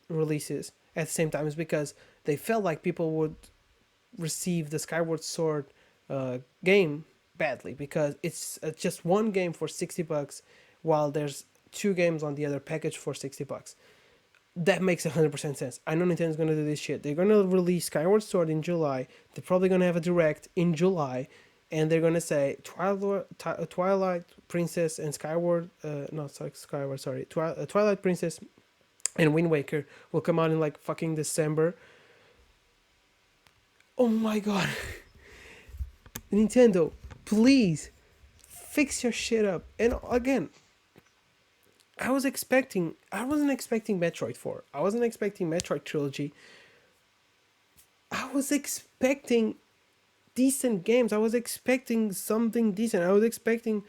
Speaker 1: releases at the same time is because they felt like people would receive the Skyward Sword game badly because it's just one game for $60, while there's 2 games on the other package for $60. That makes 100% sense. I know Nintendo's gonna do this shit. They're gonna release Skyward Sword in July. They're probably gonna have a direct in July, and they're gonna say Twilight Princess and Skyward, not sorry, Skyward, sorry, Twilight Princess and Wind Waker will come out in like fucking December. Oh my god, Nintendo, please fix your shit up. And again, I wasn't expecting Metroid 4. I wasn't expecting Metroid Trilogy. I was expecting decent games. I was expecting something decent. I was expecting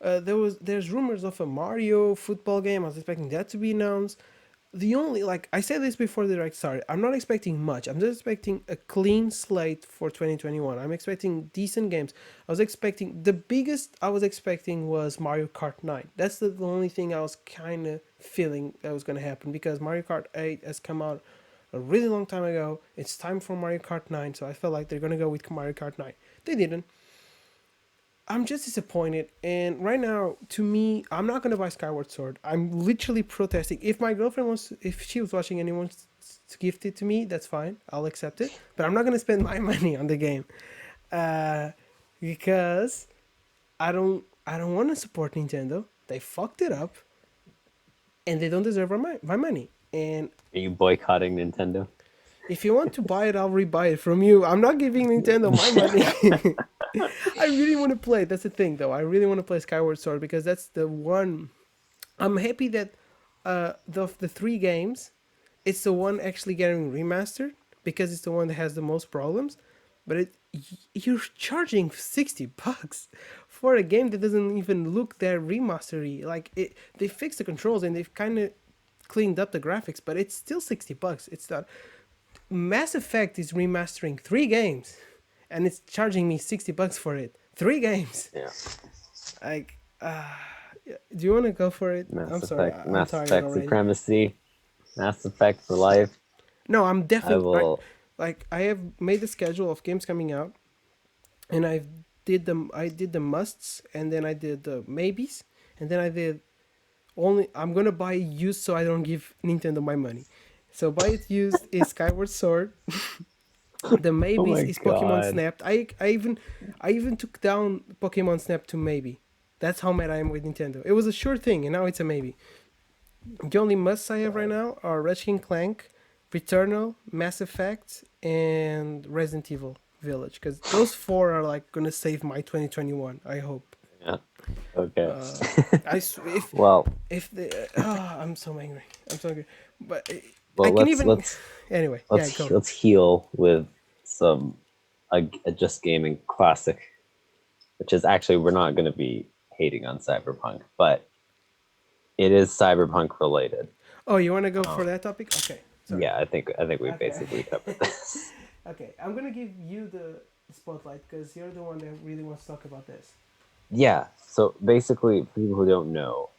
Speaker 1: there's rumors of a Mario football game. I was expecting that to be announced. The only, like I said this before the direct started, I'm not expecting much. I'm just expecting a clean slate for 2021. I'm expecting decent games. I was expecting the biggest I was expecting was Mario Kart 9. That's the only thing I was kind of feeling that was going to happen, because Mario Kart 8 has come out a really long time ago. It's time for Mario Kart 9, so I felt like they're going to go with Mario Kart 9. They didn't. I'm just disappointed. And right now, to me, I'm not gonna buy Skyward Sword. I'm literally protesting. If my girlfriend wants, if she was watching and wants to gift it to me, that's fine. I'll accept it. But I'm not gonna spend my money on the game. Uh, because I don't want to support Nintendo. They fucked it up, and they don't deserve my money. And
Speaker 2: Are you boycotting Nintendo?
Speaker 1: if you want to buy it, I'll rebuy it from you. I'm not giving Nintendo my money. I really want to play. That's the thing, though. I really want to play Skyward Sword because that's the one. I'm happy that the three games, it's the one actually getting remastered because it's the one that has the most problems. But you're charging $60 for a game that doesn't even look that remastery. Like they fixed the controls and they've kind of cleaned up the graphics, but it's still $60. It's not. Mass Effect is remastering three games, and it's charging me $60 for it. Three games.
Speaker 2: Yeah.
Speaker 1: Like, do you want to go for it? I'm
Speaker 2: Mass
Speaker 1: sorry,
Speaker 2: Effect,
Speaker 1: I'm
Speaker 2: Mass
Speaker 1: tired
Speaker 2: Effect
Speaker 1: already.
Speaker 2: Supremacy, Mass Effect for life.
Speaker 1: No, I'm
Speaker 2: I
Speaker 1: definitely
Speaker 2: will.
Speaker 1: like I have made the schedule of games coming out, and I did the musts, and then I did the maybes, and then I did only. I'm gonna buy used so I don't give Nintendo my money. So buy it used is Skyward Sword. The
Speaker 2: Oh
Speaker 1: maybes
Speaker 2: my
Speaker 1: is Pokemon
Speaker 2: god.
Speaker 1: Snap. I even took down Pokemon Snap to maybe. That's how mad I am with Nintendo. It was a sure thing, and now it's a maybe. The only musts I have right
Speaker 2: God.
Speaker 1: now are Ratchet and Clank, Returnal, Mass Effect, and Resident Evil Village. Because those four are like gonna save my 2021. I hope.
Speaker 2: Yeah. Okay.
Speaker 1: Uh, if
Speaker 2: Well,
Speaker 1: I'm so angry. I'm so angry. But I
Speaker 2: well,
Speaker 1: can
Speaker 2: let's
Speaker 1: even.
Speaker 2: let's
Speaker 1: Anyway, yeah,
Speaker 2: let's
Speaker 1: go.
Speaker 2: let's heal with some a Just Gaming classic, which is actually we're not going to be hating on Cyberpunk, but it is Cyberpunk related.
Speaker 1: Oh, you want to go for
Speaker 2: Um,
Speaker 1: that topic? Okay. Sorry.
Speaker 2: yeah, I think we
Speaker 1: Okay.
Speaker 2: basically covered this.
Speaker 1: Okay. I'm gonna give you the spotlight because you're the one that really wants to talk about this.
Speaker 2: Yeah. So basically, for people who don't know,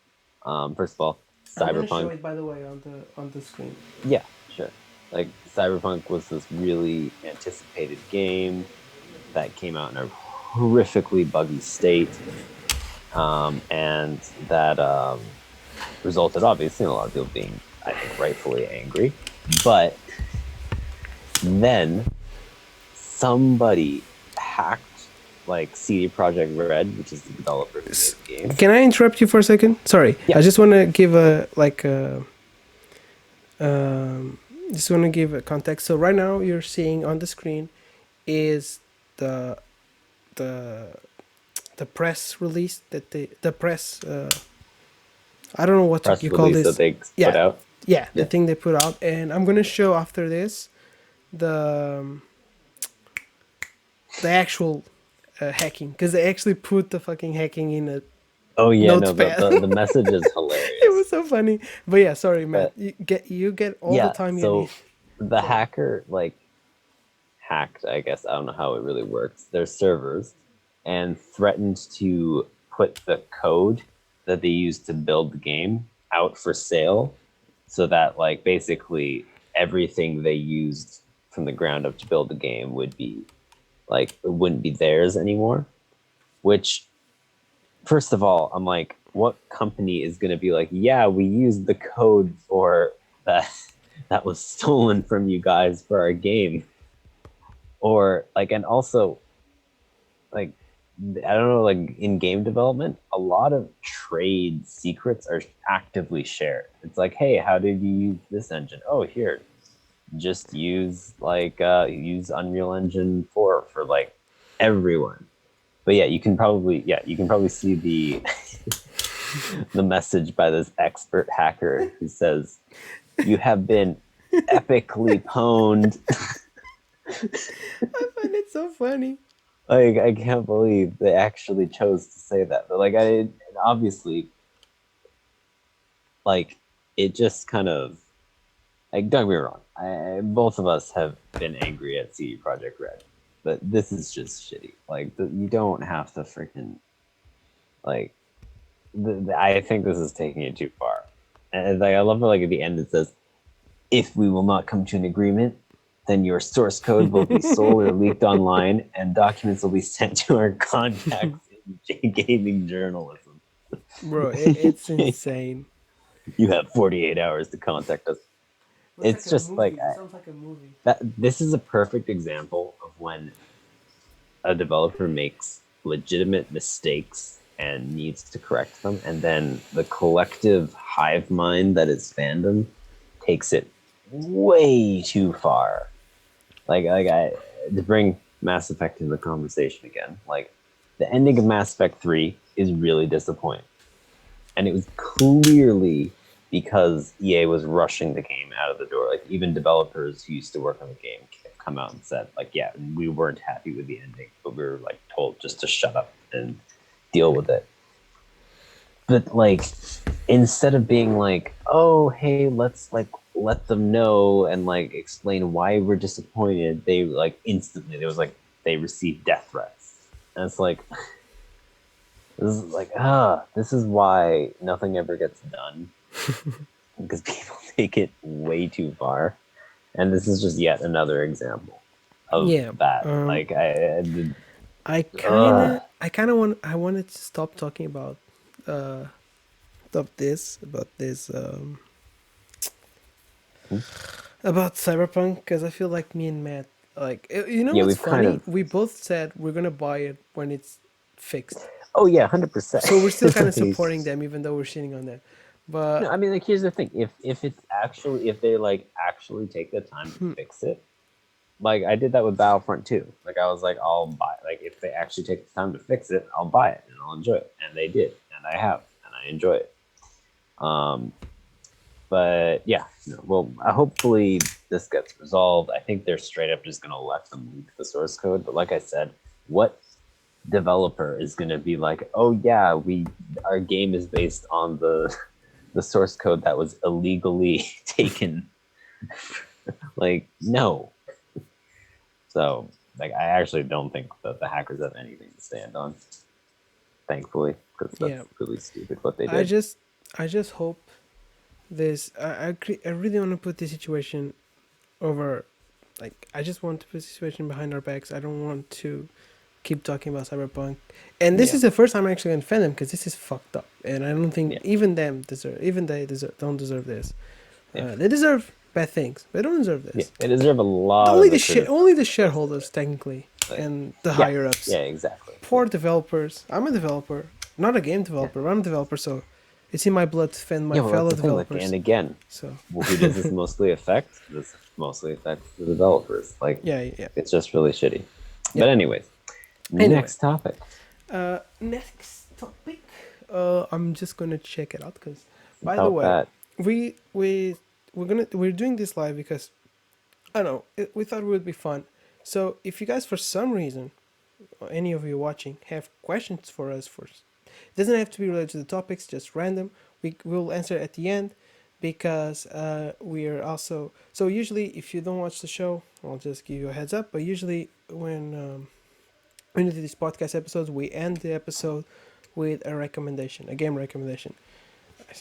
Speaker 2: first of all,
Speaker 1: I'm gonna show
Speaker 2: Cyberpunk.
Speaker 1: it by the way on the screen.
Speaker 2: Yeah, sure. Like Cyberpunk was this really anticipated game that came out in a horrifically buggy state, and that resulted obviously in a lot of people being, I think, rightfully angry. But then somebody hacked like CD Projekt Red, which is the developer who made the game.
Speaker 1: Can I interrupt you for a second? Sorry,
Speaker 2: Yeah.
Speaker 1: I just want to give a like a um, just want to give a context. So right now you're seeing on the screen is the the the press release that the press. I don't know what
Speaker 2: Press
Speaker 1: you call
Speaker 2: release that
Speaker 1: this.
Speaker 2: they put
Speaker 1: Yeah,
Speaker 2: out.
Speaker 1: yeah, the
Speaker 2: Yeah.
Speaker 1: thing they put out, and I'm gonna show after this the actual hacking because they actually put the fucking hacking in a
Speaker 2: Oh yeah, no, the,
Speaker 1: notepad.
Speaker 2: the the message is
Speaker 1: It
Speaker 2: hilarious.
Speaker 1: was so funny. But yeah, sorry, Matt.
Speaker 2: But
Speaker 1: You get all the
Speaker 2: yeah,
Speaker 1: time you need.
Speaker 2: so the
Speaker 1: Sorry.
Speaker 2: hacker like hacked, I guess, I don't know how it really works, their servers and threatened to put the code that they used to build the game out for sale so that like basically everything they used from the ground up to build the game would be like it wouldn't be theirs anymore. Which first of all, I'm like, what company is going to be like, yeah, we used the code for that was stolen from you guys for our game? Or like, and also like, I don't know, like in game development, a lot of trade secrets are actively shared. It's like, hey, how did you use this engine? Oh, here, just use Unreal Engine 4 for like everyone. But yeah, you can probably see the the message by this expert hacker who says, "You have been epically pwned."
Speaker 1: I find it so funny.
Speaker 2: Like I can't believe they actually chose to say that. But like I obviously like it just kind of like don't get me wrong. Both of us have been angry at CD Projekt Red, but this is just shitty. Like you don't have to freaking like. I think this is taking it too far. And like I love it. Like at the end it says, "If we will not come to an agreement, then your source code will be sold or leaked online, and documents will be sent to our contacts in gaming journalism."
Speaker 1: Bro, it's insane.
Speaker 2: You have 48 hours to contact us.
Speaker 1: It's like
Speaker 2: It's
Speaker 1: a
Speaker 2: just like
Speaker 1: movie. It sounds like a movie.
Speaker 2: that. This is a perfect example of when a developer makes legitimate mistakes and needs to correct them, and then the collective hive mind that is fandom takes it way too far. I to bring Mass Effect into the conversation again. Like the ending of Mass Effect 3 is really disappointing, and it was clearly because EA was rushing the game out of the door. Like even developers who used to work on the game have come out and said, like, yeah, we weren't happy with the ending, but we were like told just to shut up and deal with it. But like instead of being like, oh hey, let's like let them know and like explain why we're disappointed, they like instantly there was like they received death threats. And it's like this is like this is why nothing ever gets done. Because people take it way too far. And this is just yet another example of
Speaker 1: Yeah.
Speaker 2: that. Like
Speaker 1: I wanted to stop talking uh about this
Speaker 2: hmm?
Speaker 1: about Cyberpunk because I feel like me and Matt, like, you know
Speaker 2: Yeah,
Speaker 1: what's
Speaker 2: we've kind
Speaker 1: funny?
Speaker 2: of
Speaker 1: We both said we're gonna buy it when it's fixed,
Speaker 2: oh yeah, 100%.
Speaker 1: so we're still kind of
Speaker 2: Like,
Speaker 1: supporting them even though we're shitting on them.
Speaker 2: no,
Speaker 1: But
Speaker 2: I mean like here's the thing. If it's actually if they like actually take the time to fix it, like I did that with Battlefront 2. Like I was like, I'll buy like if they actually take the time to fix it, I'll buy it and I'll enjoy it. And they did, and I have, and I enjoy it. Um but yeah, no, well hopefully this gets resolved. I think they're straight up just gonna let them leak the source code. But like I said, what developer is gonna be like, oh yeah, we our game is based on the source code that was illegally taken? Like, no. So like I actually don't think that the hackers have anything to stand on, thankfully, because
Speaker 1: yeah,
Speaker 2: that's really stupid what they
Speaker 1: I
Speaker 2: did.
Speaker 1: just I just hope this. I really want to put this situation over. Like, I just want to put the situation behind our backs. I don't want to keep talking about Cyberpunk. And this
Speaker 2: Yeah,
Speaker 1: is the first time I'm actually gonna defend them because this is fucked up, and I don't think
Speaker 2: yeah,
Speaker 1: even they deserve don't deserve this.
Speaker 2: yeah,
Speaker 1: They deserve bad things. They don't deserve
Speaker 2: yeah.
Speaker 1: this.
Speaker 2: They deserve a lot of the criticism.
Speaker 1: Only the shareholders technically
Speaker 2: Like,
Speaker 1: and the
Speaker 2: yeah,
Speaker 1: higher ups.
Speaker 2: yeah, exactly.
Speaker 1: Poor
Speaker 2: Yeah,
Speaker 1: developers. I'm a developer, not a game
Speaker 2: yeah,
Speaker 1: developer. But I'm a developer, so it's in my blood to defend
Speaker 2: yeah.
Speaker 1: my
Speaker 2: Well, that's
Speaker 1: fellow
Speaker 2: the thing. Like, and
Speaker 1: developers.
Speaker 2: again,
Speaker 1: So
Speaker 2: well, who does this mostly affect? This mostly affects the developers. Like,
Speaker 1: yeah, yeah,
Speaker 2: it's just really shitty.
Speaker 1: yeah.
Speaker 2: But anyways,
Speaker 1: Anyway,
Speaker 2: next topic.
Speaker 1: next topic. I'm just gonna check it out because, by the
Speaker 2: About
Speaker 1: way,
Speaker 2: that.
Speaker 1: we we we're doing this live because I don't know we thought it would be fun. So if you guys for some reason, or any of you watching, have questions for us, it doesn't have to be related to the topics, just random. We will answer at the end because we are also so usually if you don't watch the show, I'll just give you a heads up. But usually when we do these podcast episodes, we end the episode with a recommendation, a game recommendation.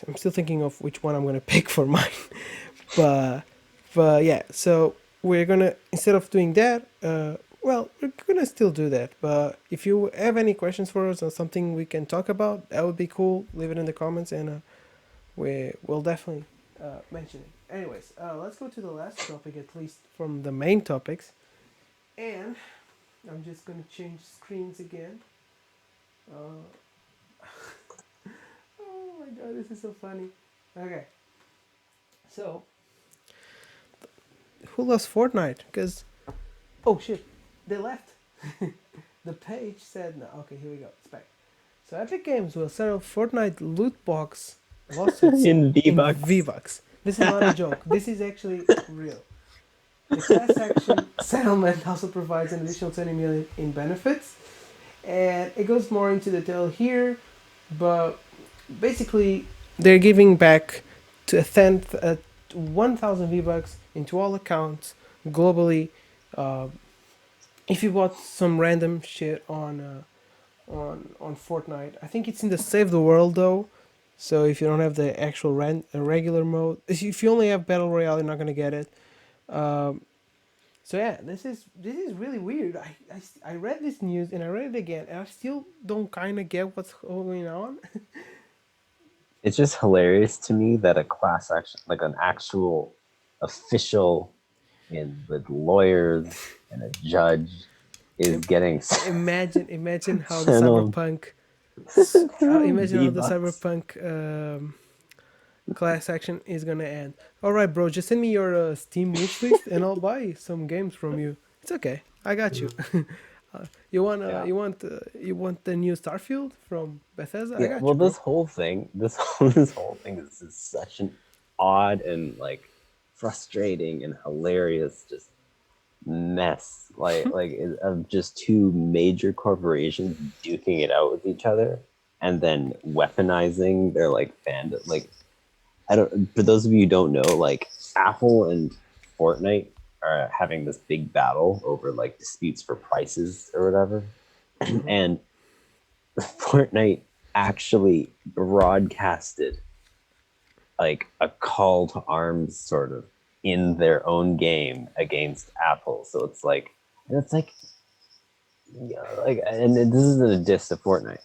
Speaker 1: I'm still thinking of which one I'm gonna pick for mine, but yeah. So we're gonna instead of doing that, well, we're gonna still do that. But if you have any questions for us or something we can talk about, that would be cool. Leave it in the comments, and we will definitely mention it. Anyways, let's go to the last topic, at least from the main topics, and I'm just gonna change screens again. Uh, oh my god, this is so funny. Okay, so who loves Fortnite? Because oh shit, they left. The page said no. Okay, here we go. It's back. So Epic Games will settle Fortnite loot box lawsuits
Speaker 2: In
Speaker 1: in
Speaker 2: V-Bucks.
Speaker 1: V-Bucks. This is not a joke. This is actually real. The class action settlement also provides an additional 20 million in benefits, and it goes more into detail here, but basically they're giving back to a tenth, 1,000 V-Bucks into all accounts globally. Uh, if you bought some random shit on Fortnite, I think it's in the Save the World though. So if you don't have the actual regular mode, if you only have Battle Royale, you're not gonna get it. Um, so yeah, this is really weird. I read this news and I read it again, and I still don't kind of get what's going on.
Speaker 2: It's just hilarious to me that a class action, like an actual official, in with lawyers and a judge, is getting
Speaker 1: Imagine how the
Speaker 2: channeled
Speaker 1: cyberpunk
Speaker 2: through
Speaker 1: imagine how the
Speaker 2: V-Bucks.
Speaker 1: cyberpunk class action is gonna end. All right, bro, just send me your Steam wish list and I'll buy some games from you. It's okay, I got you.
Speaker 2: Yeah.
Speaker 1: You want the new Starfield from Bethesda? I
Speaker 2: Yeah,
Speaker 1: got
Speaker 2: well,
Speaker 1: you, bro.
Speaker 2: this whole thing is just such an odd and like frustrating and hilarious just mess, of just two major corporations duking it out with each other, and then weaponizing their like fandom. Like, I don't. For those of you who don't know, like Apple and Fortnite are having this big battle over like disputes for prices or whatever,
Speaker 1: Hmm.
Speaker 2: and Fortnite actually broadcasted like a call to arms sort of in their own game against Apple. So it's like, and it's like, yeah, like, and this isn't a diss to Fortnite.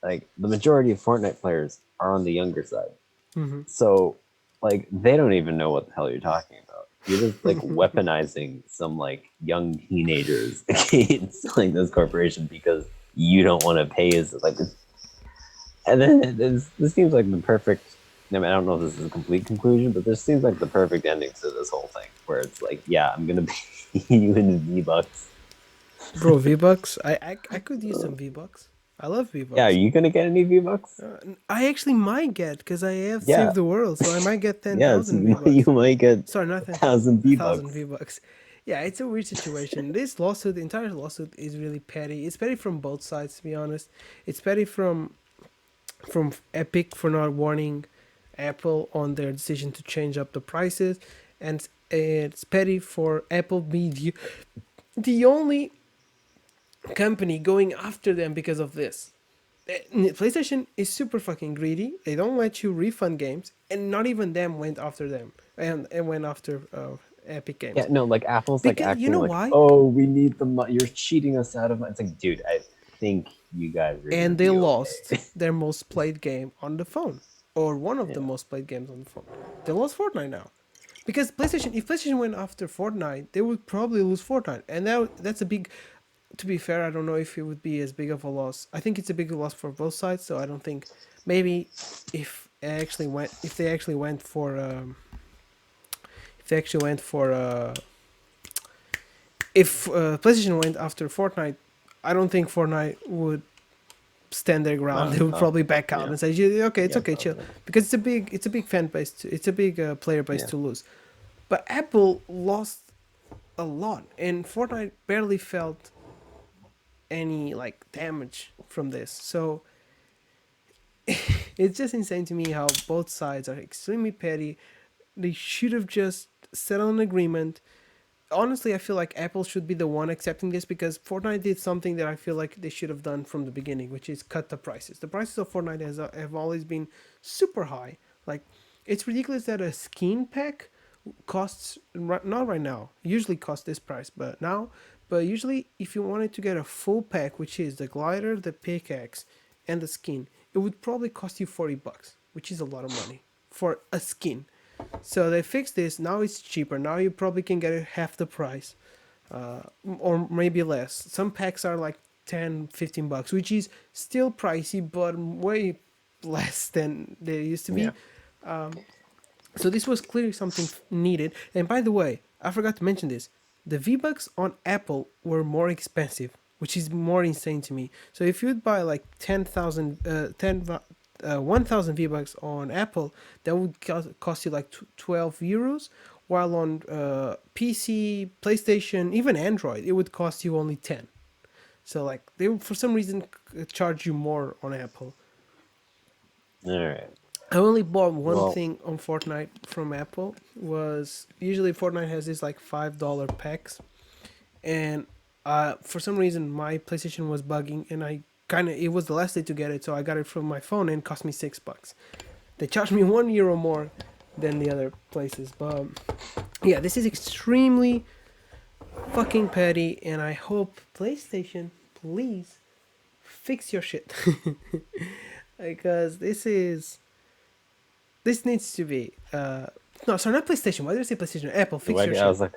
Speaker 2: Like the majority of Fortnite players are on the younger side,
Speaker 1: Hmm.
Speaker 2: so like they don't even know what the hell you're talking about. You're just like weaponizing some like young teenagers against like this corporation because you don't want to pay as like, and then this seems like the perfect. I mean, I don't know if this is a complete conclusion, but this seems like the perfect ending to this whole thing, where it's like, yeah, I'm gonna pay you in V-Bucks.
Speaker 1: Bro, V Bucks. I could use some V Bucks. I love V
Speaker 2: Yeah, are
Speaker 1: Bucks.
Speaker 2: you gonna get any V-Bucks?
Speaker 1: I actually might get because I have
Speaker 2: Yeah,
Speaker 1: saved the world, so I might get ten
Speaker 2: yeah. So
Speaker 1: thousand V
Speaker 2: you
Speaker 1: Bucks.
Speaker 2: might get
Speaker 1: Sorry, not
Speaker 2: a
Speaker 1: 10,000,
Speaker 2: thousand
Speaker 1: a thousand
Speaker 2: V-Bucks.
Speaker 1: V Bucks. Yeah, it's a weird situation. This lawsuit, the entire lawsuit, is really petty. It's petty from both sides, to be honest. It's petty from Epic for not warning Apple on their decision to change up the prices, and it's petty for Apple being the only company going after them because of this. PlayStation is super fucking greedy. They don't let you refund games, and not even them went after them and went after Epic
Speaker 2: Yeah,
Speaker 1: Games
Speaker 2: no, like Apple's like
Speaker 1: because you
Speaker 2: acting
Speaker 1: know
Speaker 2: like,
Speaker 1: why?
Speaker 2: oh, we need the money. You're cheating us out of money. It's like, dude, I think you guys are gonna
Speaker 1: And they
Speaker 2: be
Speaker 1: lost
Speaker 2: okay.
Speaker 1: their most played game on the phone, or one of the
Speaker 2: Yeah,
Speaker 1: most played games on the phone. They lost Fortnite now because PlayStation. If PlayStation went after Fortnite, they would probably lose Fortnite, and now that's a big. To be fair, I don't know if it would be as big of a loss. I think it's a big loss for both sides, so I don't think maybe if they actually went for if they actually went for if PlayStation went after Fortnite, I don't think Fortnite would stand their ground.
Speaker 2: no,
Speaker 1: They would
Speaker 2: no,
Speaker 1: probably back out
Speaker 2: yeah,
Speaker 1: and say, "Yeah, okay, it's
Speaker 2: yeah,
Speaker 1: okay, chill,"
Speaker 2: probably,
Speaker 1: because it's a big fan base, it's a big player base
Speaker 2: yeah.
Speaker 1: to lose. But Apple lost a lot, and Fortnite barely felt any like damage from this. So it's just insane to me how both sides are extremely petty. They should have just settled an agreement. Honestly, I feel like Apple should be the one accepting this because Fortnite did something that I feel like they should have done from the beginning, which is cut the prices. The prices of Fortnite have always been super high. Like, it's ridiculous that a skin pack costs not right now. Usually costs this price, but usually if you wanted to get a full pack, which is the glider, the pickaxe, and the skin, it would probably cost you $40, which is a lot of money for a skin. So they fixed this. Now it's cheaper. Now you probably can get it half the price, or maybe less. Some packs are like 10, $15, which is still pricey, but way less than they used to
Speaker 2: Yeah.
Speaker 1: be. So this was clearly something needed. And by the way, I forgot to mention this. The V-Bucks on Apple were more expensive, which is more insane to me. So if you'd buy like 1,000 V-Bucks on Apple, that would cost you like 12 euros, while on PC, PlayStation, even Android, it would cost you only 10. So like they for some reason charge you more on Apple.
Speaker 2: All right.
Speaker 1: I only bought one
Speaker 2: Well,
Speaker 1: thing on Fortnite from Apple. Was usually Fortnite has these like $5 packs, and for some reason my PlayStation was bugging, and I kind of it was the last day to get it, so I got it from my phone and it cost me $6. They charged me €1 more than the other places, but yeah, this is extremely fucking petty, and I hope PlayStation, please fix your shit because this needs to be no, sorry, not PlayStation. Why did I say PlayStation? Apple, fix your
Speaker 2: I was
Speaker 1: shit.
Speaker 2: like,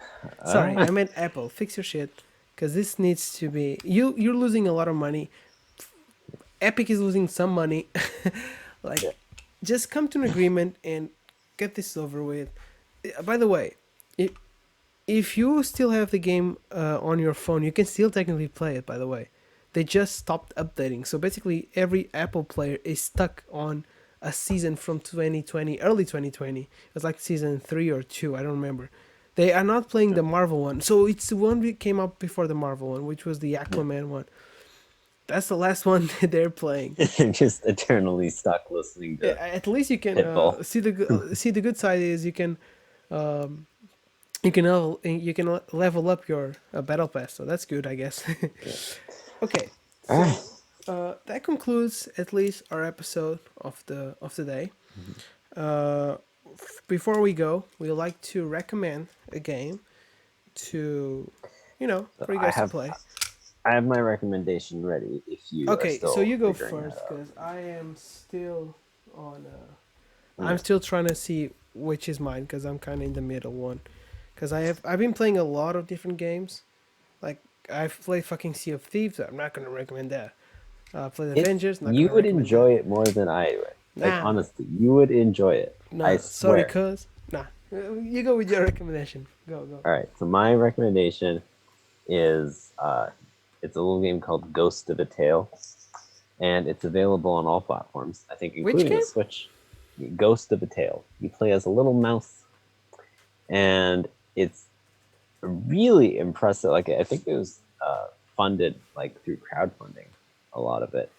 Speaker 1: Sorry,
Speaker 2: uh,
Speaker 1: I meant Apple, fix your shit. because this needs to be. You're losing a lot of money. Epic is losing some money.
Speaker 2: Yeah.
Speaker 1: Like, just come to an agreement and get this over with. By the way, if you still have the game on your phone, you can still technically play it. By the way, they just stopped updating, so basically every Apple player is stuck on a season from 2020, early 2020. It was like season 3 or 2, I don't remember. They are not playing
Speaker 2: Yeah.
Speaker 1: the Marvel one, so it's the one that came up before the Marvel one, which was the
Speaker 2: Yeah.
Speaker 1: Aquaman one. That's the last one they're playing.
Speaker 2: Just eternally stuck listening
Speaker 1: Yeah,
Speaker 2: to
Speaker 1: at least you can
Speaker 2: Pitbull.
Speaker 1: see the good side is um, you can level up your battle pass, so that's good, I guess.
Speaker 2: Yeah.
Speaker 1: Okay,
Speaker 2: All
Speaker 1: so
Speaker 2: right.
Speaker 1: that concludes at least our episode of the day. Uh, Before we go, we would like to recommend a game to,
Speaker 2: So
Speaker 1: for you guys to play.
Speaker 2: I have my recommendation ready if you are
Speaker 1: Okay, so
Speaker 2: still
Speaker 1: you go
Speaker 2: figuring that
Speaker 1: first
Speaker 2: out.
Speaker 1: because I am still on. I'm
Speaker 2: Okay.
Speaker 1: still trying to see which is mine because I'm kind of in the middle one. Because I've been playing a lot of different games. Like I've played fucking Sea of Thieves. I'm not gonna recommend that. Played
Speaker 2: It's
Speaker 1: Avengers. Not
Speaker 2: you
Speaker 1: gonna
Speaker 2: would
Speaker 1: recommend that.
Speaker 2: enjoy it more than I would. Like
Speaker 1: Nah,
Speaker 2: honestly, you would enjoy it. I
Speaker 1: nah. Sorry,
Speaker 2: swear.
Speaker 1: cuz. Nah. You go with your recommendation. Go, go.
Speaker 2: All right. So my recommendation is it's a little game called Ghost of a Tale, and it's available on all platforms. I think,
Speaker 1: Which
Speaker 2: including the
Speaker 1: game?
Speaker 2: Switch. Ghost of a Tale. You play as a little mouse, and it's really impressive. Like I think it was funded like through crowdfunding, a lot of it,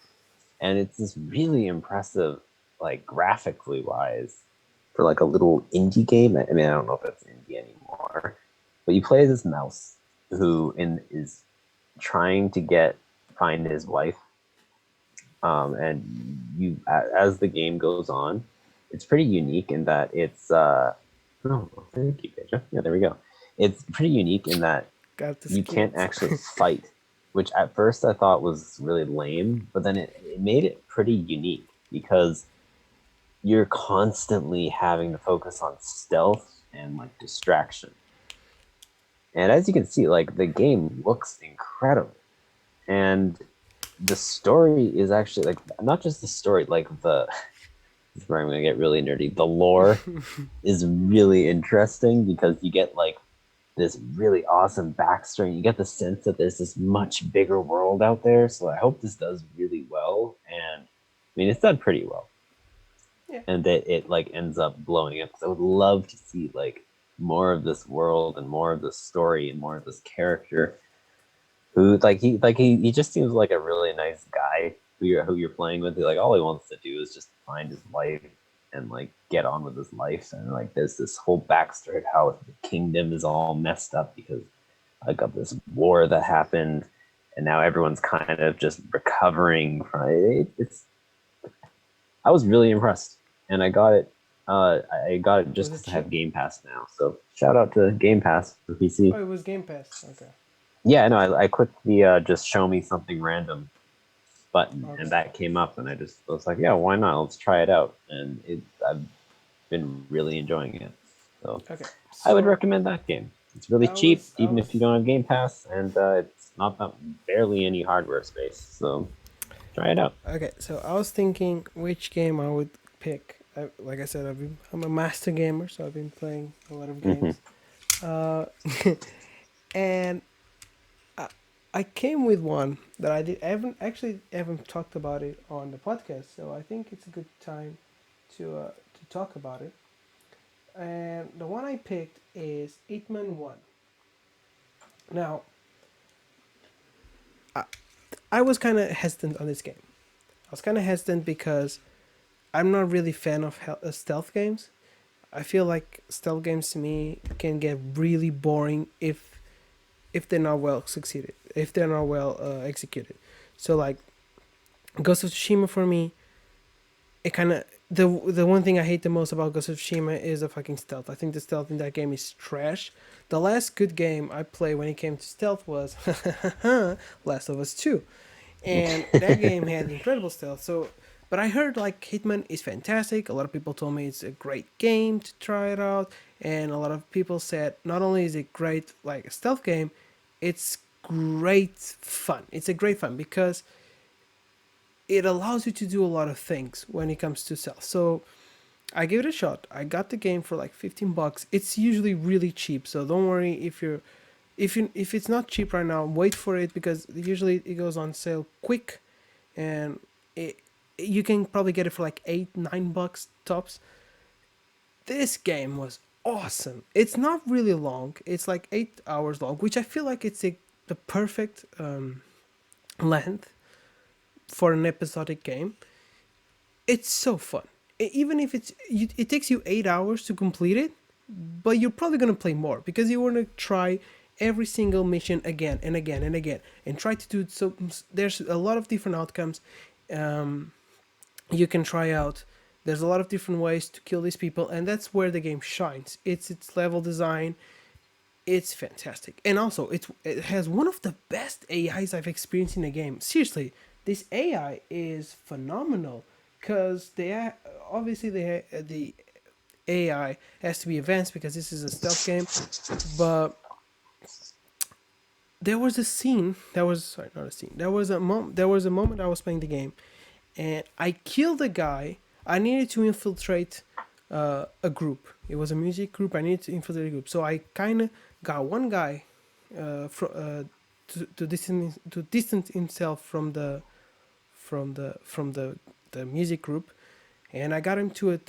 Speaker 2: and it's this really impressive, like graphically wise, for like a little indie game. I mean, I don't know if it's indie anymore, but you play this mouse who is trying to find his wife, and you as the game goes on, it's pretty unique in that it's oh, thank you, Pedro. Yeah, there we go. It's pretty unique in that
Speaker 1: Got the
Speaker 2: you can't
Speaker 1: skills.
Speaker 2: actually fight, which at first I thought was really lame, but then it made it pretty unique because you're constantly having to focus on stealth and like distraction. And as you can see, like the game looks incredible. And the story is actually like not just the story, like this is where I'm gonna get really nerdy. The lore is really interesting because you get like this really awesome backstory. You get the sense that there's this much bigger world out there. So I hope this does really well. And I mean, it's done pretty well.
Speaker 1: Yeah.
Speaker 2: And that it like ends up blowing up. Because I would love to see like more of this world and more of this story and more of this character. Who he just seems like a really nice guy who you're playing with. Like all he wants to do is just find his wife and like get on with his life. And like there's this whole backstory of how the kingdom is all messed up because like of this war that happened, and now everyone's kind of just recovering from it. It's I was really impressed, and I got it. I got it
Speaker 1: Was
Speaker 2: just
Speaker 1: it
Speaker 2: because I have
Speaker 1: cheap?
Speaker 2: Game Pass now. So shout out to Game Pass for PC.
Speaker 1: Oh, it was Game Pass. Okay.
Speaker 2: Yeah, no, I clicked the just show me something random button, and
Speaker 1: Okay.
Speaker 2: that came up, and I was like, yeah, why not? Let's try it out, and I've been really enjoying it. So
Speaker 1: Okay.
Speaker 2: I would
Speaker 1: So
Speaker 2: recommend that game. It's really
Speaker 1: I
Speaker 2: cheap,
Speaker 1: was I
Speaker 2: even if you
Speaker 1: was
Speaker 2: don't have Game Pass, and it's not that barely any hardware space. So try it out.
Speaker 1: okay. So I was thinking which game I would pick. Like I said, I'm a master gamer, so I've been playing a lot of
Speaker 2: Hmm.
Speaker 1: games. Uh, and I came with one that I haven't talked about it on the podcast, so I think it's a good time to talk about it. And the one I picked is Hitman One. Now, I, I was kind of hesitant on this game. I was kind of hesitant because I'm not really fan of stealth games. I feel like stealth games to me can get really boring if they're not well succeeded, if they're not well executed. So like Ghost of Tsushima for me, it kind of the one thing I hate the most about Ghost of Tsushima is the fucking stealth. I think the stealth in that game is trash. The last good game I played when it came to stealth was Last of Us 2. And that game had incredible stealth. So, but I heard like Hitman is fantastic. A lot of people told me it's a great game to try it out, and a lot of people said not only is it great like a stealth game, it's great fun. It's a great fun because it allows you to do a lot of things when it comes to sell. So I gave it a shot. I got the game for like $15. It's usually really cheap, so don't worry if it's not cheap right now. Wait for it because usually it goes on sale quick, and you can probably get it for like $8-9 tops. This game was awesome. It's not really long. It's like 8 hours long, which I feel like it's the perfect length for an episodic game. It's so fun. Even if it takes you 8 hours to complete it, but you're probably gonna play more because you want to try every single mission again and again and again and try to do it. So there's a lot of different outcomes you can try out. There's a lot of different ways to kill these people, and that's where the game shines. It's its level design. It's fantastic, and also it has one of the best AIs I've experienced in a game. Seriously, this AI is phenomenal because obviously the AI has to be advanced because this is a stealth game. But there was a scene. That was sorry, not a scene. There was a moment I was playing the game, and I killed a guy. I needed to infiltrate a group. It was a music group. I needed to infiltrate a group. So I kind of got one guy to distance himself from the music group, and I got him to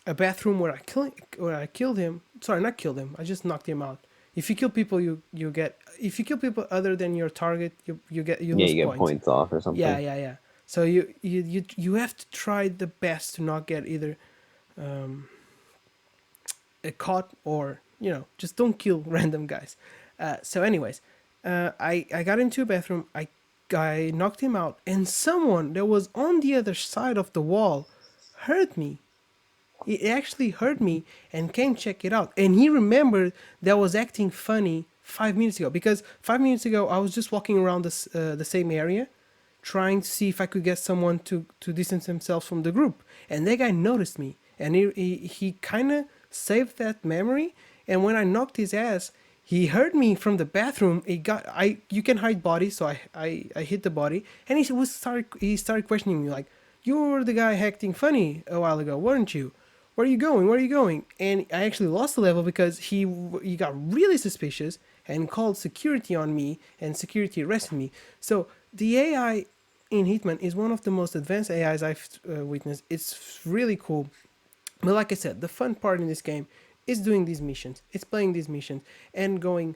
Speaker 1: a bathroom where I killed him. Sorry, not killed him. I just knocked him out. If you kill people, you get. If you kill people other than your target, you lose
Speaker 2: you get
Speaker 1: points.
Speaker 2: points off or something.
Speaker 1: Yeah. So you have to try the best to not get either caught or just don't kill random guys. So anyways, I got into a bathroom. I knocked him out, and someone that was on the other side of the wall heard me. He actually heard me and came check it out. And he remembered that I was acting funny 5 minutes ago because 5 minutes ago I was just walking around the same area, trying to see if I could get someone to distance himself from the group. And that guy noticed me, and he kind of saved that memory. And when I knocked his ass, he heard me from the bathroom. You can hide bodies, so I hit the body, and he started questioning me like, "You were the guy acting funny a while ago, weren't you? Where are you going? Where are you going?" And I actually lost the level because he got really suspicious and called security on me, and security arrested me. So the AI in Hitman is one of the most advanced AIs I've witnessed. It's really cool. But like I said, the fun part in this game is doing these missions. It's playing these missions and going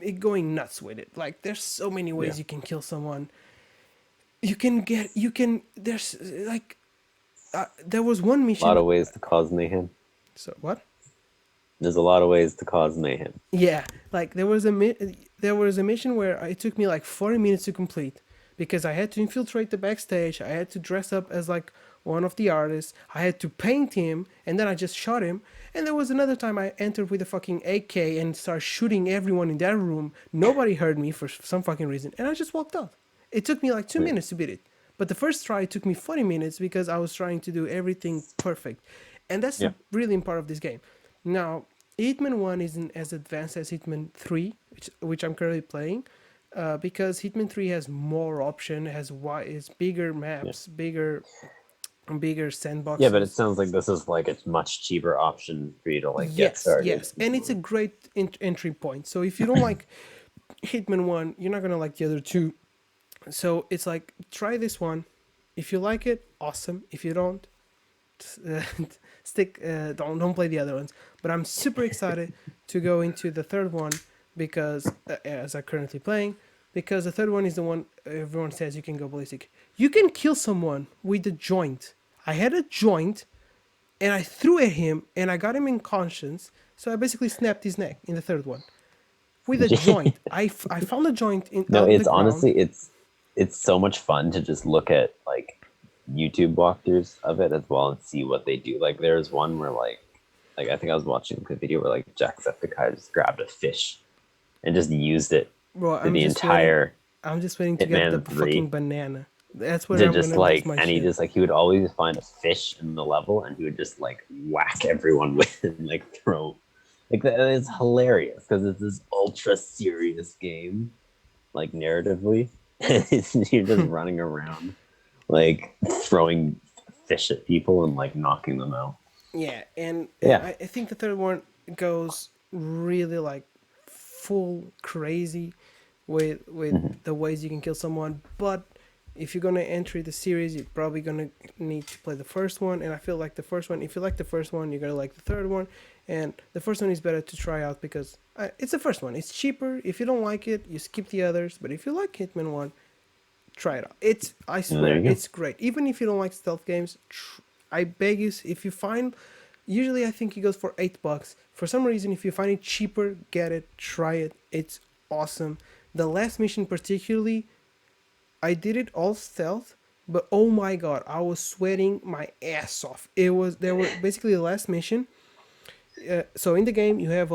Speaker 1: nuts with it. Like there's so many ways you can kill someone. There's like there was one mission.
Speaker 2: A lot of ways to cause mayhem.
Speaker 1: So what?
Speaker 2: There's a lot of ways to cause mayhem.
Speaker 1: Yeah, like there was a mission where it took me like 40 minutes to complete because I had to infiltrate the backstage. I had to dress up as like one of the artists. I had to paint him, and then I just shot him. And there was another time I entered with a fucking AK and started shooting everyone in that room. Nobody heard me for some fucking reason, and I just walked out. It took me like 2 minutes to beat it. But the first try took me 40 minutes because I was trying to do everything perfect. And that's the really important part of this game. Now, Hitman 1 isn't as advanced as Hitman 3, which I'm currently playing, because Hitman 3 has more option, has bigger maps, bigger sandboxes.
Speaker 2: Yeah, but it sounds like this is like a much cheaper option for you to get started.
Speaker 1: Yes, and it's a great entry point. So if you don't like Hitman 1, you're not going to like the other two. So it's like, try this one. If you like it, awesome. If you don't, don't play the other ones. But I'm super excited to go into the third one because as I'm currently playing, because the third one is the one everyone says you can go ballistic. You can kill someone with a joint. I had a joint and I threw at him and I got him unconscious. So I basically snapped his neck in the third one with a joint. I found a joint in.
Speaker 2: No, it's honestly it's so much fun to just look at like YouTube walkthroughs of it as well and see what they do. Like there's one where like I think I was watching a video where like Jacksepticeye just grabbed a fish and just used it for the entire.
Speaker 1: I'm just waiting to get the fucking banana. That's what
Speaker 2: I'm
Speaker 1: just
Speaker 2: gonna like, and he just like he would always find a fish in the level and he would just like whack everyone with it and like throw Like it's hilarious because it's this ultra serious game, like narratively. You're just running around, like throwing fish at people and like knocking them out.
Speaker 1: Yeah, and
Speaker 2: Yeah.
Speaker 1: I think the third one goes really like full crazy with
Speaker 2: Mhm.
Speaker 1: the ways you can kill someone. But if you're gonna enter the series, you're probably gonna need to play the first one. And I feel like the first one, if you like the first one, you're gonna like the third one. And the first one is better to try out because it's the first one. It's cheaper. If you don't like it, you skip the others. But if you like Hitman One, try it out. It's, I
Speaker 2: And there
Speaker 1: swear,
Speaker 2: you go.
Speaker 1: it's great. Even if you don't like stealth games, I beg you, if you find, usually I think it goes for $8. For some reason, if you find it cheaper, get it, try it. It's awesome. The last mission particularly, I did it all stealth, but oh my god, I was sweating my ass off. It was, there were basically the last mission. So in the game, you have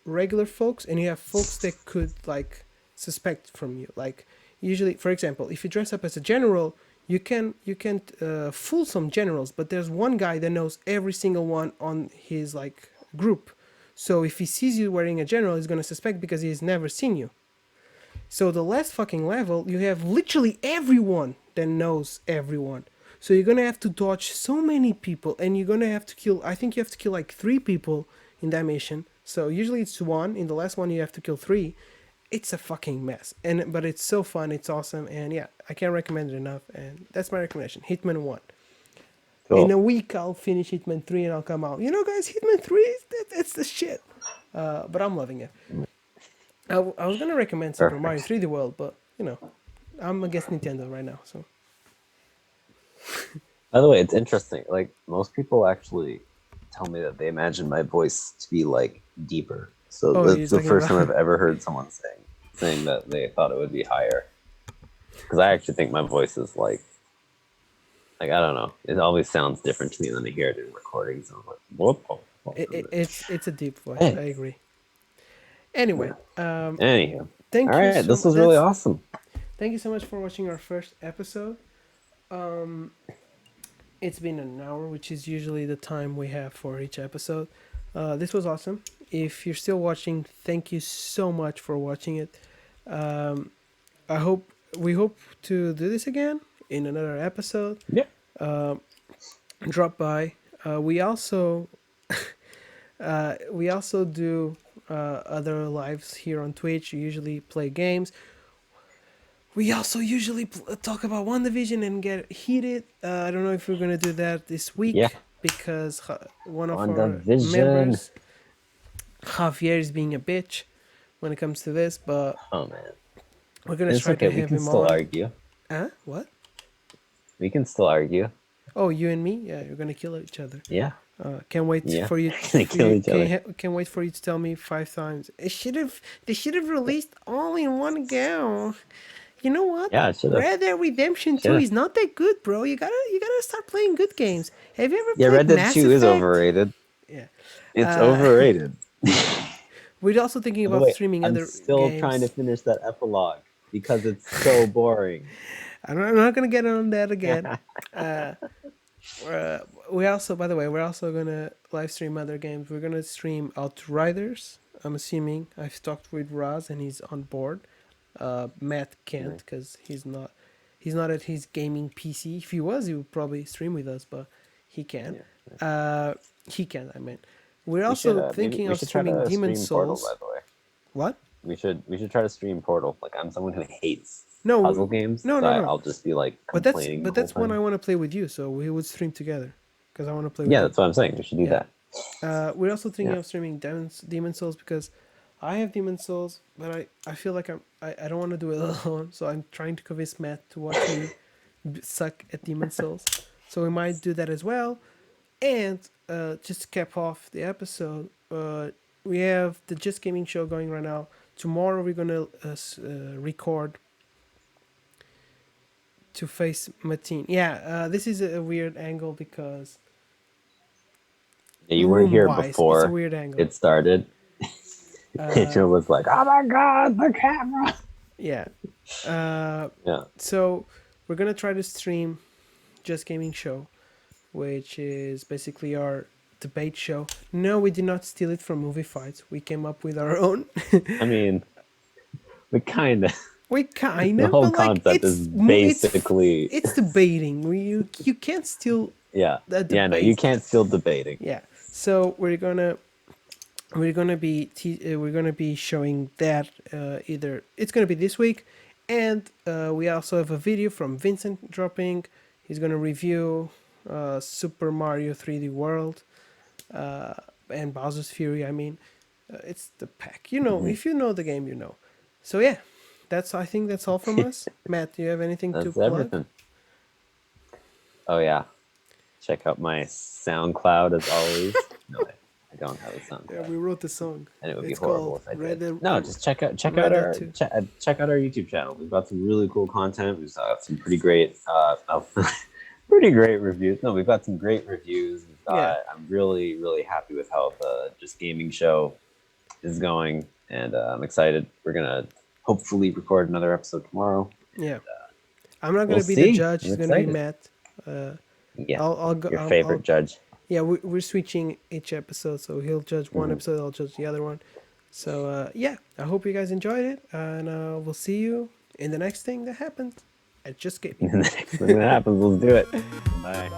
Speaker 1: regular folks and you have folks that could like suspect from you. Like usually, for example, if you dress up as a general, you can fool some generals, but there's one guy that knows every single one on his like group. So if he sees you wearing a general, he's gonna suspect because he's never seen you. So the last fucking level, you have literally everyone that knows everyone. So you're gonna have to dodge so many people, and you're gonna have to kill. I think you have to kill like 3 people in that mission. So usually it's one. In the last one, you have to kill 3. It's a fucking mess, and but it's so fun. It's awesome, and yeah, I can't recommend it enough. And that's my recommendation. Hitman 1. In
Speaker 2: Cool.
Speaker 1: a week, I'll finish Hitman 3, and I'll come out. You know, guys, Hitman 3, that's the shit. But I'm loving it. I was gonna recommend Super Mario
Speaker 2: Perfect.
Speaker 1: 3D World, but you know, I'm against Nintendo right now. So
Speaker 2: By the way, it's interesting. Like most people actually tell me that they imagine my voice to be like deeper. So
Speaker 1: oh, you're
Speaker 2: that's the
Speaker 1: talking
Speaker 2: first time
Speaker 1: about
Speaker 2: I've ever heard someone saying that they thought it would be higher. Because I actually think my voice is like I don't know. It always sounds different to me when I hear it in recordings. I'm like, what is it?
Speaker 1: it's a deep voice. I
Speaker 2: Hey,
Speaker 1: agree. Anyway,
Speaker 2: yeah. Anywho, all
Speaker 1: thank you
Speaker 2: right.
Speaker 1: so
Speaker 2: This
Speaker 1: much.
Speaker 2: was really awesome.
Speaker 1: Thank you so much for watching our first episode. It's been an hour, which is usually the time we have for each episode. This was awesome. If you're still watching, thank you so much for watching it. Um, I hope we hope to do this again in another episode.
Speaker 2: Yeah.
Speaker 1: Uh, Drop by. We also do other lives here on Twitch. We usually play games. We also usually talk about One Division and get heated. I don't know if we're gonna do that this
Speaker 2: Yeah.
Speaker 1: week because one of
Speaker 2: On the
Speaker 1: our
Speaker 2: vision.
Speaker 1: members, Javier, is being a bitch when it comes to this, but
Speaker 2: Oh man.
Speaker 1: we're gonna
Speaker 2: It's
Speaker 1: try
Speaker 2: okay.
Speaker 1: to
Speaker 2: We
Speaker 1: have
Speaker 2: can
Speaker 1: him
Speaker 2: still
Speaker 1: on.
Speaker 2: argue.
Speaker 1: Huh? What?
Speaker 2: We can still argue.
Speaker 1: Oh, you and me? Yeah, you're gonna kill each other.
Speaker 2: Yeah.
Speaker 1: Can't wait
Speaker 2: Yeah.
Speaker 1: for you.
Speaker 2: They kill each other.
Speaker 1: Can't wait for you to tell me 5 times. They should have released all in one go. You know what?
Speaker 2: Yeah, I should have.
Speaker 1: Red Dead Redemption
Speaker 2: Should
Speaker 1: 2
Speaker 2: have.
Speaker 1: is not that good, bro. You gotta start playing good games. Have you ever
Speaker 2: Yeah,
Speaker 1: played
Speaker 2: Red Dead
Speaker 1: Mass
Speaker 2: 2 is
Speaker 1: Effect?
Speaker 2: overrated.
Speaker 1: Yeah.
Speaker 2: It's overrated.
Speaker 1: We're also thinking
Speaker 2: By the
Speaker 1: about
Speaker 2: way,
Speaker 1: streaming
Speaker 2: I'm
Speaker 1: other
Speaker 2: still trying to
Speaker 1: games.
Speaker 2: finish that epilogue because it's so boring.
Speaker 1: I'm not gonna get on that again. Uh, uh, we also, by the way, we're also gonna live stream other games. We're gonna stream Outriders. I'm assuming I've talked with Roz and he's on board. Matt can't
Speaker 2: Nice.
Speaker 1: because he's not at his gaming PC. If he was, he would probably stream with us, but he can't.
Speaker 2: Yeah.
Speaker 1: Uh, he can't. I mean, we're
Speaker 2: We should
Speaker 1: also
Speaker 2: maybe
Speaker 1: thinking
Speaker 2: we
Speaker 1: of
Speaker 2: should try
Speaker 1: streaming
Speaker 2: to
Speaker 1: Demon
Speaker 2: stream Portal, by
Speaker 1: Souls.
Speaker 2: the way.
Speaker 1: What?
Speaker 2: We should try to stream Portal. Like I'm someone who hates
Speaker 1: No,
Speaker 2: puzzle games,
Speaker 1: no,
Speaker 2: so
Speaker 1: no, no.
Speaker 2: I'll just be like
Speaker 1: But that's
Speaker 2: complaining the
Speaker 1: but
Speaker 2: whole
Speaker 1: that's one
Speaker 2: time.
Speaker 1: I want to play with you. So we would stream together because I want to play with
Speaker 2: Yeah,
Speaker 1: you.
Speaker 2: that's what I'm saying. We should do
Speaker 1: Yeah.
Speaker 2: that.
Speaker 1: We're also thinking
Speaker 2: Yeah.
Speaker 1: of streaming Demon Souls because I have Demon Souls, but I feel like I don't want to do it alone. So I'm trying to convince Matt to watch me suck at Demon Souls. So we might do that as well. And just to cap off the episode, we have the Just Gaming show going right now. Tomorrow we're gonna record to face Mateen. Yeah, this is a weird angle because
Speaker 2: Yeah, you weren't
Speaker 1: room
Speaker 2: here
Speaker 1: wise, it's a
Speaker 2: before
Speaker 1: weird angle.
Speaker 2: it started. Rachel was like, "Oh my god, the camera!"
Speaker 1: Yeah.
Speaker 2: Yeah.
Speaker 1: So we're gonna try to stream Just Gaming show, which is basically our debate show. No, we did not steal it from Movie Fights. We came up with our own.
Speaker 2: I mean, we kind of.
Speaker 1: We kind
Speaker 2: The
Speaker 1: of,
Speaker 2: whole
Speaker 1: but like
Speaker 2: concept is basically.
Speaker 1: it's debating. You can't steal
Speaker 2: Yeah.
Speaker 1: the
Speaker 2: Yeah, no, you
Speaker 1: debate.
Speaker 2: can't steal debating.
Speaker 1: Yeah. So we're gonna be showing that either it's gonna be this week, and we also have a video from Vincent dropping. He's gonna review Super Mario 3D World and Bowser's Fury. I mean, it's the pack. You know,
Speaker 2: Mhm.
Speaker 1: if you know the game, you know. So yeah, I think that's all from us. Matt, do you have anything to
Speaker 2: That's
Speaker 1: plug?
Speaker 2: everything. Oh, yeah. Check out my SoundCloud as always. No, I don't have a SoundCloud.
Speaker 1: Yeah, we wrote the song.
Speaker 2: And it would be
Speaker 1: It's
Speaker 2: horrible
Speaker 1: called
Speaker 2: if I
Speaker 1: Red
Speaker 2: did.
Speaker 1: Dead.
Speaker 2: No, just check out
Speaker 1: Red Dead
Speaker 2: our
Speaker 1: 2.
Speaker 2: check out our YouTube channel. We've got some really cool content. We've got some pretty great pretty great reviews. No, we've got some great reviews.
Speaker 1: Yeah.
Speaker 2: I'm really really happy with how the Just Gaming show is going, and I'm excited. We're gonna hopefully record another episode tomorrow.
Speaker 1: Yeah. I'm not gonna
Speaker 2: We'll
Speaker 1: be the
Speaker 2: see.
Speaker 1: judge.
Speaker 2: I'm
Speaker 1: It's gonna be
Speaker 2: excited.
Speaker 1: Matt.
Speaker 2: Yeah,
Speaker 1: I'll go.
Speaker 2: your favorite judge.
Speaker 1: Yeah, we're switching each episode, so he'll judge one
Speaker 2: Mhm.
Speaker 1: episode, I'll judge the other one. So yeah, I hope you guys enjoyed it, and we'll see you in the next thing that happens at Just Gaming.
Speaker 2: The next thing that happens, let's do it. Bye.